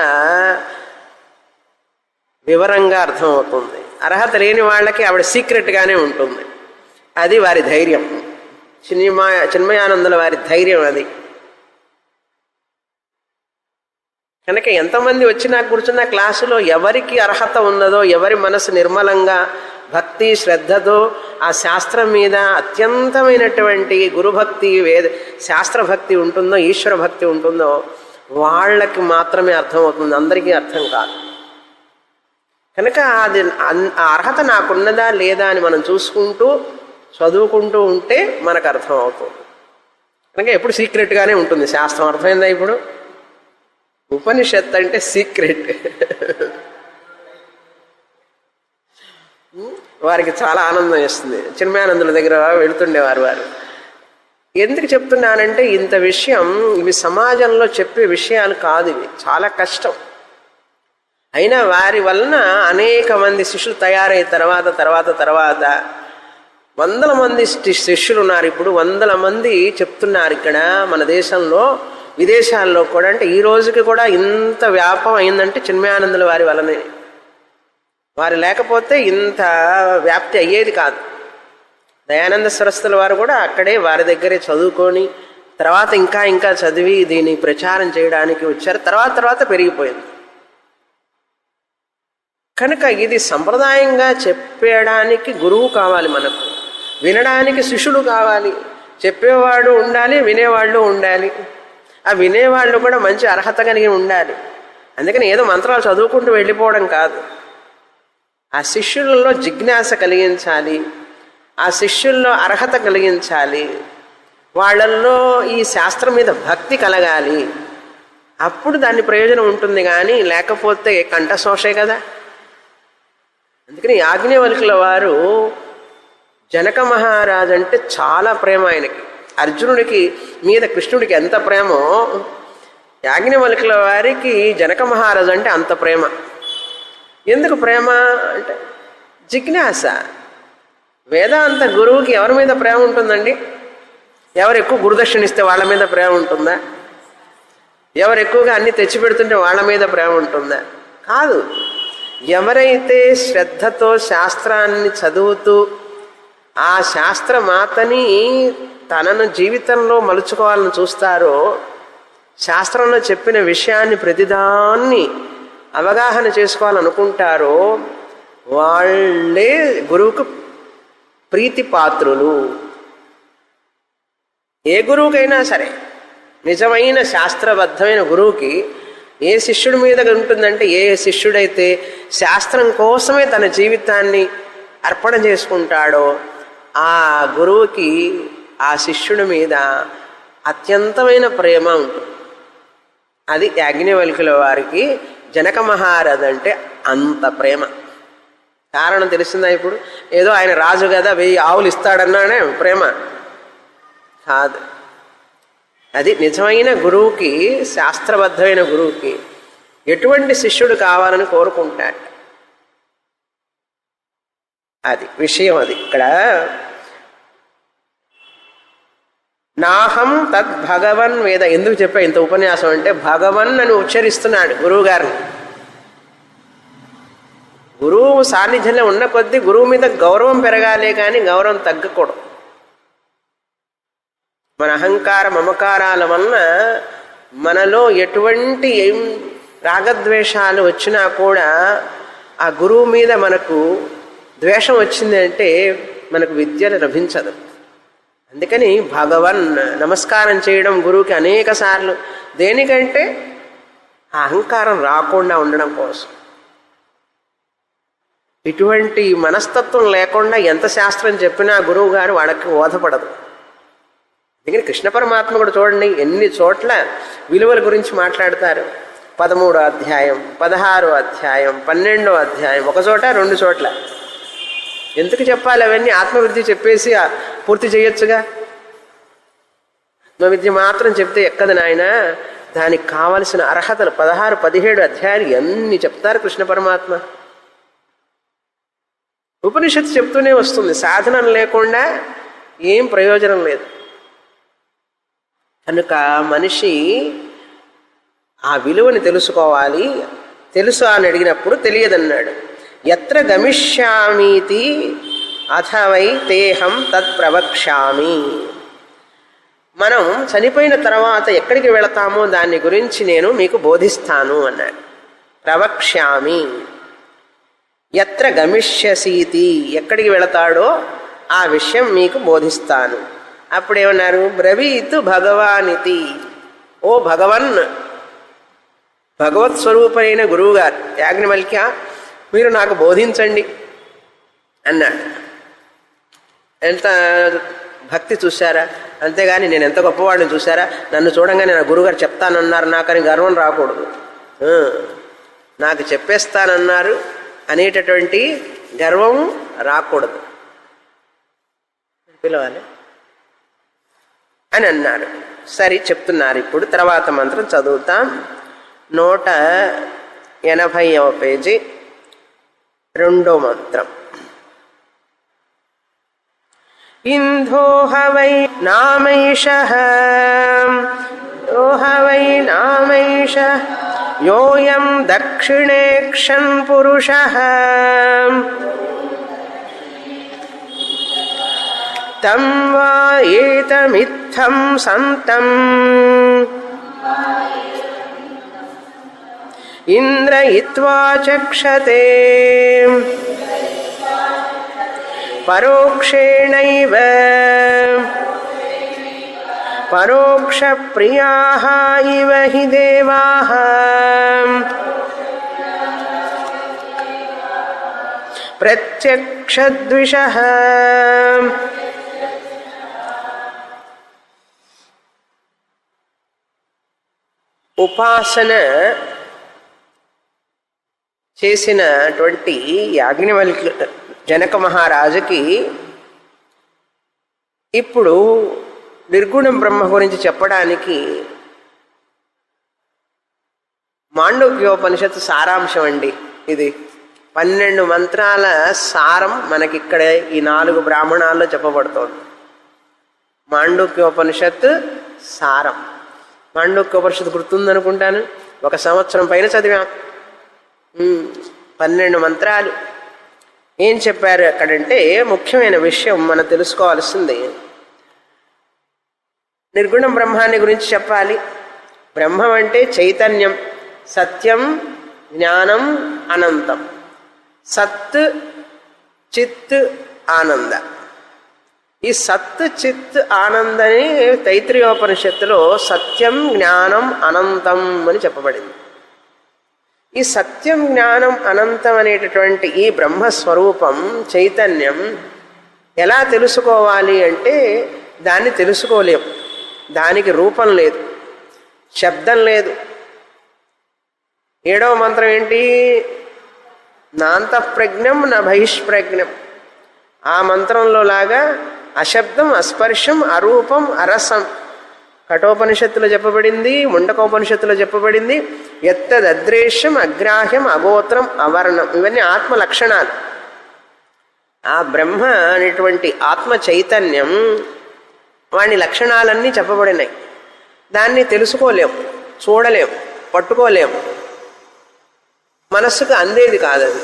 వివరంగా అర్థమవుతుంది, అర్హత లేని వాళ్ళకి ఆవిడ సీక్రెట్గానే ఉంటుంది. అది వారి ధైర్యం, చిన్మయానందుల వారి ధైర్యం అది. కనుక ఎంతమంది వచ్చినా కూర్చున్న క్లాసులో ఎవరికి అర్హత ఉన్నదో, ఎవరి మనసు నిర్మలంగా భక్తి శ్రద్ధతో ఆ శాస్త్రం మీద అత్యంతమైనటువంటి గురుభక్తి శాస్త్రభక్తి ఉంటుందో, ఈశ్వర భక్తి ఉంటుందో వాళ్ళకి మాత్రమే అర్థమవుతుంది, అందరికీ అర్థం కాదు. కనుక అది ఆ అర్హత నాకున్నదా లేదా అని మనం చూసుకుంటూ చదువుకుంటూ ఉంటే మనకు అర్థం అవుతుంది. కనుక ఎప్పుడు సీక్రెట్గానే ఉంటుంది శాస్త్రం. అర్థమైందా? ఇప్పుడు ఉపనిషత్ అంటే సీక్రెట్. వారికి చాలా ఆనందం వేస్తుంది. చిన్మయానందుల దగ్గర వెళుతుండేవారు వారు. ఎందుకు చెప్తున్నానంటే ఇంత విషయం, ఇవి సమాజంలో చెప్పే విషయాలు కాదు, ఇవి చాలా కష్టం. అయినా వారి వలన అనేక మంది శిష్యులు తయారైన తర్వాత వందల మంది శిష్యులు ఉన్నారు. ఇప్పుడు వందల మంది చెప్తున్నారు ఇక్కడ మన దేశంలో, విదేశాల్లో కూడా. అంటే ఈ రోజుకి కూడా ఇంత వ్యాపం అయిందంటే చిన్మయానందుల వారి వలనే. వారు లేకపోతే ఇంత వ్యాప్తి అయ్యేది కాదు. దయానంద సరస్వతుల వారు కూడా అక్కడే వారి దగ్గరే చదువుకొని తర్వాత ఇంకా చదివి దీన్ని ప్రచారం చేయడానికి వచ్చారు. తర్వాత పెరిగిపోయింది. కనుక ఇది సంప్రదాయంగా చెప్పడానికి గురువు కావాలి, మనకు వినడానికి శిష్యులు కావాలి. చెప్పేవాడు ఉండాలి, వినేవాళ్ళు ఉండాలి. ఆ వినేవాళ్ళు కూడా మంచి అర్హత కలిగి ఉండాలి. అందుకని ఏదో మంత్రాలు చదువుకుంటూ వెళ్ళిపోవడం కాదు. ఆ శిష్యులలో జిజ్ఞాస కలిగించాలి, ఆ శిష్యుల్లో అర్హత కలిగించాలి, వాళ్ళల్లో ఈ శాస్త్రం మీద భక్తి కలగాలి. అప్పుడు దాని ప్రయోజనం ఉంటుంది. కానీ లేకపోతే కంఠశోషే కదా. అందుకని యాజ్ఞవల్కుల వారు జనక మహారాజు అంటే చాలా ప్రేమ ఆయనకి. అర్జునుడికి మీద కృష్ణుడికి ఎంత ప్రేమో యాజ్ఞవల్కుల వారికి జనక మహారాజు అంటే అంత ప్రేమ. ఎందుకు ప్రేమ అంటే జిజ్ఞాస. వేదాంత గురువుకి ఎవరి మీద ప్రేమ ఉంటుందండి? ఎవరు ఎక్కువ గురుదక్షిణ ఇస్తే వాళ్ళ మీద ప్రేమ ఉంటుందా? ఎవరు ఎక్కువగా అన్ని తెచ్చిపెడుతుంటే వాళ్ళ మీద ప్రేమ ఉంటుందా? కాదు. ఎవరైతే శ్రద్ధతో శాస్త్రాన్ని చదువుతూ ఆ శాస్త్రమాతని తనను జీవితంలో మలుచుకోవాలని చూస్తారో, శాస్త్రంలో చెప్పిన విషయాన్ని ప్రతిదాన్ని అవగాహన చేసుకోవాలనుకుంటారో, వాళ్ళే గురువుకు ప్రీతిపాత్రులు. ఏ గురువుకైనా సరే, నిజమైన శాస్త్రబద్ధమైన గురువుకి ఏ శిష్యుడి మీద ఉంటుందంటే, ఏ శిష్యుడైతే శాస్త్రం కోసమే తన జీవితాన్ని అర్పణ చేసుకుంటాడో ఆ గురువుకి ఆ శిష్యుడి మీద అత్యంతమైన ప్రేమ ఉంటుంది. అది యాజ్ఞవల్కుల వారికి జనక మహారాజు అంటే అంత ప్రేమ. కారణం తెలిసిందా? ఇప్పుడు ఏదో ఆయన రాజు కదా 1000 ఆవులు ఇస్తాడన్నానే ప్రేమ కాదు. అది నిజమైన గురువుకి, శాస్త్రబద్ధమైన గురువుకి ఎటువంటి శిష్యుడు కావాలని కోరుకుంటాడు. అది విషయం. అది ఇక్కడ నాహం తద్ భగవన్ వేద. ఎందుకు చెప్పా ఇంత ఉపన్యాసం అంటే, భగవన్ అని ఉచ్చరిస్తున్నాడు గురువు గారిని. గురువు సాన్నిధ్యంలో ఉన్న కొద్దీ గురువు మీద గౌరవం పెరగాలే కానీ గౌరవం తగ్గకూడదు. మన అహంకార మమకారాల వలన మనలో ఎటువంటి రాగద్వేషాలు వచ్చినా కూడా ఆ గురువు మీద మనకు ద్వేషం వచ్చింది అంటే మనకు విద్య లభించదు. అందుకని భగవన్ నమస్కారం చేయడం గురువుకి అనేక సార్లు. దేనికంటే ఆ అహంకారం రాకుండా ఉండడం కోసం. ఇటువంటి మనస్తత్వం లేకుండా ఎంత శాస్త్రం చెప్పినా గురువు గారు వాళ్ళకి బోధపడదు. అందుకని కృష్ణ పరమాత్మ కూడా చూడండి ఎన్ని చోట్ల విలువల గురించి మాట్లాడతారు. 13వ అధ్యాయం, 16వ అధ్యాయం, 12వ అధ్యాయం, ఒక చోట 2 చోట్ల. ఎందుకు చెప్పాలి అవన్నీ? ఆత్మవిద్య చెప్పేసి పూర్తి చేయొచ్చుగా. ఆత్మవిద్య మాత్రం చెప్తే ఎక్కదు నాయన. దానికి కావలసిన అర్హతలు 16, 17 అధ్యాయాలు ఎన్ని చెప్తారు కృష్ణ పరమాత్మ. ఉపనిషత్తు చెప్తూనే వస్తుంది. సాధనం లేకుండా ఏం ప్రయోజనం లేదు. కనుక మనిషి ఆ విలువని తెలుసుకోవాలి. తెలుసు అని అడిగినప్పుడు తెలియదన్నాడు. ఎత్ర గమిష్యామీతి అథవై తేహం తత్ ప్రవక్ష్యామి. మనం చనిపోయిన తర్వాత ఎక్కడికి వెళతామో దాని గురించి నేను మీకు బోధిస్తాను అన్నాడు. ప్రవక్ష్యామి. ఎత్ర గమిష్యసీతి, ఎక్కడికి వెళతాడో ఆ విషయం మీకు బోధిస్తాను. అప్పుడేమన్నారు? బ్రవీతు భగవానితి. ఓ భగవన్, భగవత్ స్వరూపైన గురువుగారు యాజ్ఞవల్క్య, మీరు నాకు బోధించండి అన్నాడు. ఎంత భక్తి చూశారా? అంతేగాని నేను ఎంత గొప్పవాడిని చూశారా, నన్ను చూడంగానే నా గురుగారు చెప్తానన్నారు నాకని గర్వం రాకూడదు. నాకు చెప్పేస్తానన్నారు అనేటటువంటి గర్వం రాకూడదు. పిలవాలి అని అన్నారు. సరే చెప్తున్నారు. ఇప్పుడు తర్వాత మంత్రం చదువుతాం. 180వ పేజీ, 2వ మంత్రం. ఇంధోహ వై నామైషః యోహ వై నామైషః యోయం దక్షిణే క్షన్ పురుషః తం వా ఏతమిత్థం సంతం ఇంద్రయిత్వా చక్షతే పరోక్షేణైవ పరోక్ష ప్రియాః ఇవ హి దేవాః ప్రత్యక్షద్విషః. ఉపాసన చేసినటువంటి యాజ్ఞవల్క్య జనక మహారాజుకి ఇప్పుడు నిర్గుణం బ్రహ్మ గురించి చెప్పడానికి మాండూక్యోపనిషత్తు సారాంశం అండి. ఇది 12 మంత్రాల సారం మనకిక్కడ ఈ 4 బ్రాహ్మణాల్లో చెప్పబడుతోంది. మాండూక్యోపనిషత్తు సారం. మాండూక్యోపనిషత్తు గుర్తుందనుకుంటాను, 1 సంవత్సరం పైన చదివాం. 12 మంత్రాలు. ఏం చెప్పారు అక్కడంటే ముఖ్యమైన విషయం మనం తెలుసుకోవాల్సింది, నిర్గుణం బ్రహ్మాన్ని గురించి చెప్పాలి. బ్రహ్మం అంటే చైతన్యం, సత్యం, జ్ఞానం, అనంతం. సత్, చిత్, ఆనంద. ఈ సత్, చిత్, ఆనందని తైత్రీయోపనిషత్తులో సత్యం, జ్ఞానం, అనంతం అని చెప్పబడింది. ఈ సత్యం, జ్ఞానం, అనంతం అనేటటువంటి ఈ బ్రహ్మస్వరూపం చైతన్యం ఎలా తెలుసుకోవాలి అంటే దాన్ని తెలుసుకోలేం. దానికి రూపం లేదు, శబ్దం లేదు. 7వ మంత్రం ఏంటి? నాంతఃప్రజ్ఞం న బహిష్ప్రజ్ఞం. ఆ మంత్రంలో లాగా అశబ్దం, అస్పర్శం, అరూపం, అరసం కఠోపనిషత్తులో చెప్పబడింది, ముండకోపనిషత్తులో చెప్పబడింది. ఎత్తదద్రేశ్యం, అగ్రాహ్యం, అగోత్రం, అవర్ణం, ఇవన్నీ ఆత్మ లక్షణాలు. ఆ బ్రహ్మ అనేటువంటి ఆత్మ చైతన్యం వాని లక్షణాలన్నీ చెప్పబడినాయి. దాన్ని తెలుసుకోలేం, చూడలేం, పట్టుకోలేం, మనస్సుకు అందేది కాదది.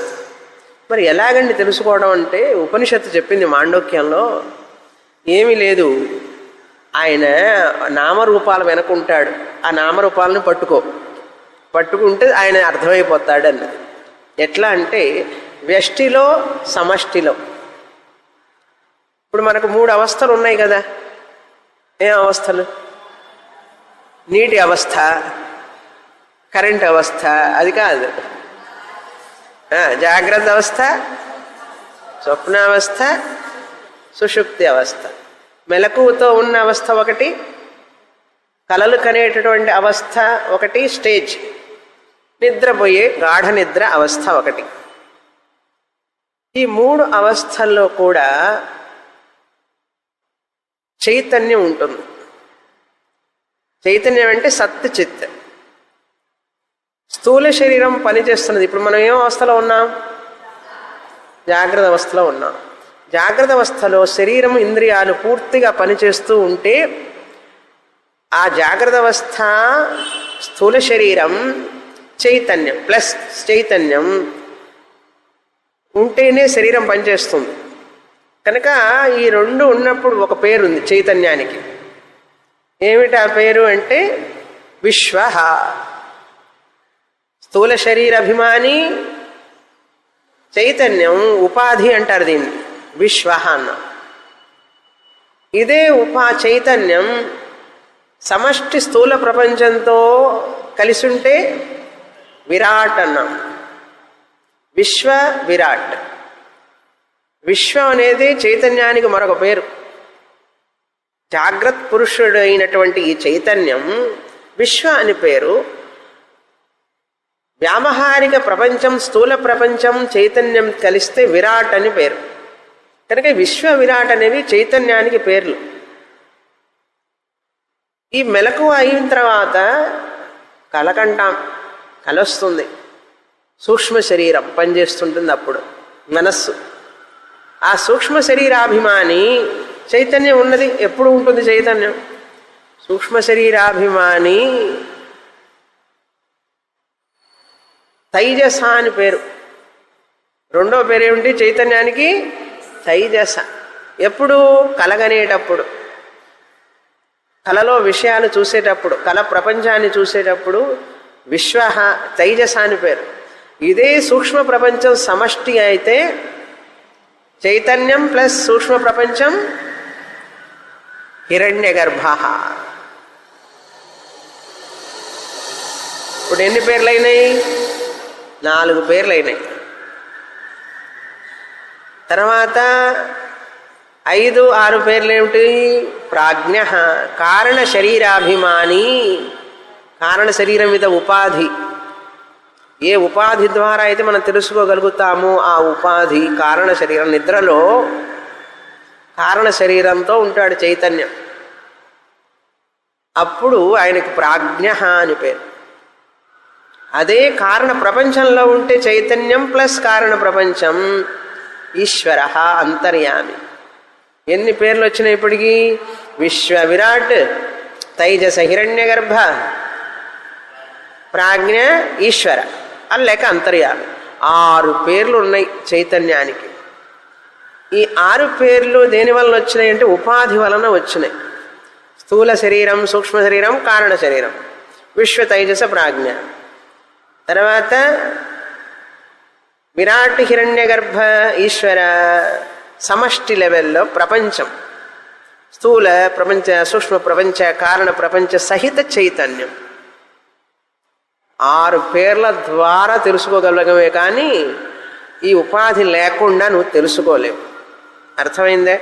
మరి ఎలాగండి తెలుసుకోవడం అంటే ఉపనిషత్తు చెప్పింది మాండూక్యంలో, ఏమీ లేదు, ఆయన నామరూపాలు వెనకుంటాడు, ఆ నామరూపాలను పట్టుకుంటే ఆయన అర్థమైపోతాడు అన్నది. ఎట్లా అంటే వ్యష్టిలో, సమష్టిలో. ఇప్పుడు మనకు 3 అవస్థలు ఉన్నాయి కదా. ఏం అవస్థలు? నీటి అవస్థ, కరెంట్ అవస్థ, అది కాదు. జాగ్రత్త అవస్థ, స్వప్నావస్థ, సుషుప్తి అవస్థ. మెలకువతో ఉన్న అవస్థ ఒకటి, కలలు కనేటటువంటి అవస్థ ఒకటి, స్టేజ్, నిద్రపోయే గాఢ నిద్ర అవస్థ ఒకటి. ఈ 3 అవస్థల్లో కూడా చైతన్యం ఉంటుంది. చైతన్యం అంటే సత్, చిత్. స్థూల శరీరం పనిచేస్తున్నది. ఇప్పుడు మనం ఏం అవస్థలో ఉన్నాం? జాగ్రత్త అవస్థలో ఉన్నాం. జాగ్రత్త అవస్థలో శరీరం, ఇంద్రియాలు పూర్తిగా పనిచేస్తూ ఉంటే ఆ జాగ్రత్త అవస్థ, స్థూల శరీరం, చైతన్యం ప్లస్ చైతన్యం ఉంటేనే శరీరం పనిచేస్తుంది. కనుక ఈ 2 ఉన్నప్పుడు ఒక పేరు ఉంది చైతన్యానికి. ఏమిటి ఆ పేరు అంటే విశ్వ. స్థూల శరీరాభిమాని చైతన్యం ఉపాధి అంటారు దీన్ని, విశ్వ అన్న. ఇదే చైతన్యం సమష్టి స్థూల ప్రపంచంతో కలిసి ఉంటే విరాట్ అన్నాం. విశ్వ విరాట్. విశ్వం అనేది చైతన్యానికి మరొక పేరు. జాగ్రత్త పురుషుడు అయినటువంటి ఈ చైతన్యం విశ్వ అని పేరు. వ్యావహారిక ప్రపంచం, స్థూల ప్రపంచం, చైతన్యం కలిస్తే విరాట్ అని పేరు. కనుక విశ్వ విరాట్ అనేవి చైతన్యానికి పేర్లు. ఈ మెలకువ అయిన తర్వాత కలకంటాం, కలొస్తుంది. సూక్ష్మ శరీరం పనిచేస్తుంటుంది. అప్పుడు మనస్సు, ఆ సూక్ష్మ శరీరాభిమాని చైతన్యం ఉన్నది. ఎప్పుడు ఉంటుంది చైతన్యం? సూక్ష్మ శరీరాభిమాని తైజస అని పేరు. రెండో పేరేమిటి చైతన్యానికి? తైజస. ఎప్పుడు? కలగనేటప్పుడు, కలలో విషయాలు చూసేటప్పుడు, కల ప్రపంచాన్ని చూసేటప్పుడు విశ్వ తైజస అని పేరు. ఇదే సూక్ష్మ ప్రపంచం సమష్టి అయితే చైతన్యం ప్లస్ సూక్ష్మ ప్రపంచం హిరణ్యగర్భ. ఇప్పుడు ఎన్ని పేర్లైనాయి? 4 పేర్లైనాయి. తర్వాత 5, 6 పేర్లు ఏమిటి? ప్రాజ్ఞ, కారణ శరీరాభిమాని. కారణ శరీరం మీద ఉపాధి. ఏ ఉపాధి ద్వారా అయితే మనం తెలుసుకోగలుగుతామో ఆ ఉపాధి కారణ శరీరం. నిద్రలో కారణ శరీరంతో ఉంటాడు చైతన్యం. అప్పుడు ఆయనకి ప్రాజ్ఞ అని పేరు. అదే కారణ ప్రపంచంలో ఉంటే చైతన్యం ప్లస్ కారణ ప్రపంచం ఈశ్వర అంతర్యామి. ఎన్ని పేర్లు వచ్చినాయి ఇప్పటికీ? విశ్వ విరాట్, తైజస హిరణ్యగర్భ, ప్రాజ్ఞ, ఈశ్వర, అల్లేక అంతర్యామి. 6 పేర్లు ఉన్నాయి చైతన్యానికి. ఈ 6 పేర్లు దేని వలన వచ్చినాయి అంటే ఉపాధి వలన వచ్చినాయి. స్థూల శరీరం, సూక్ష్మ శరీరం, కారణ శరీరం, విశ్వ, తైజస, ప్రాజ్ఞ. తర్వాత విరాట్, హిరణ్యగర్భ, ఈశ్వర సమష్టి లెవెల్లో ప్రపంచం, స్థూల ప్రపంచ, సూక్ష్మ ప్రపంచ, కారణ ప్రపంచ సహిత చైతన్యం. 6 పేర్ల ద్వారా తెలుసుకోగలగమే కానీ ఈ ఉపాధి లేకుండా నువ్వు తెలుసుకోలేవు. అర్థమైందే?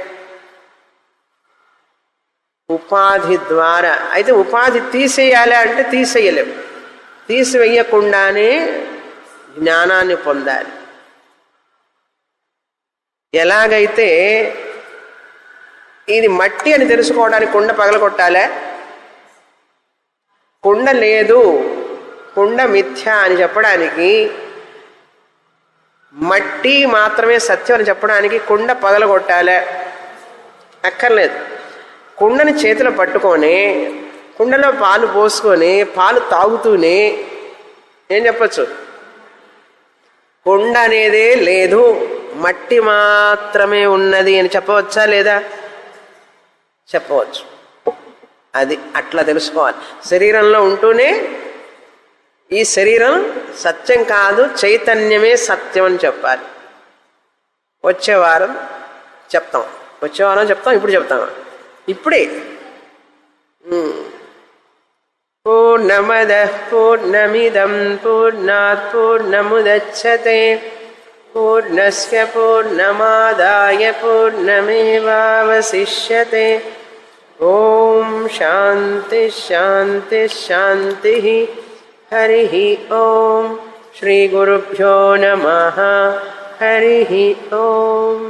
ఉపాధి ద్వారా. అయితే ఉపాధి తీసేయాలి అంటే తీసేయలేవు. తీసివేయకుండానే జ్ఞానాన్ని పొందాలి. ఎలాగైతే ఇది మట్టి అని తెలుసుకోవడానికి కుండ పగలగొట్టాలే? కుండ లేదు, కుండ మిథ్య అని చెప్పడానికి, మట్టి మాత్రమే సత్యం అని చెప్పడానికి కుండ పగలగొట్టాలే? అక్కర్లేదు. కుండని చేతిలో పట్టుకొని కుండలో పాలు పోసుకొని పాలు తాగుతూనే ఏం చెప్పచ్చు? కుండ అనేదే లేదు, మట్టి మాత్రమే ఉన్నది అని చెప్పవచ్చా లేదా? చెప్పవచ్చు. అది అట్లా తెలుసుకోవాలి. శరీరంలో ఉంటూనే ఈ శరీరం సత్యం కాదు, చైతన్యమే సత్యం అని చెప్పాలి. వచ్చే వారం చెప్తాం. ఇప్పుడు చెప్తాం. ఇప్పుడే. పూర్ణమదః పూర్ణమిదం పూర్ణాత్ పూర్ణముదచ్యతే పూర్ణస్య పూర్ణమాదాయ పూర్ణమేవావశిష్యతే. ఓం శాంతి శాంతి శాంతి. హరి ఓం. శ్రీ గురుభ్యో నమః. హరి ఓం.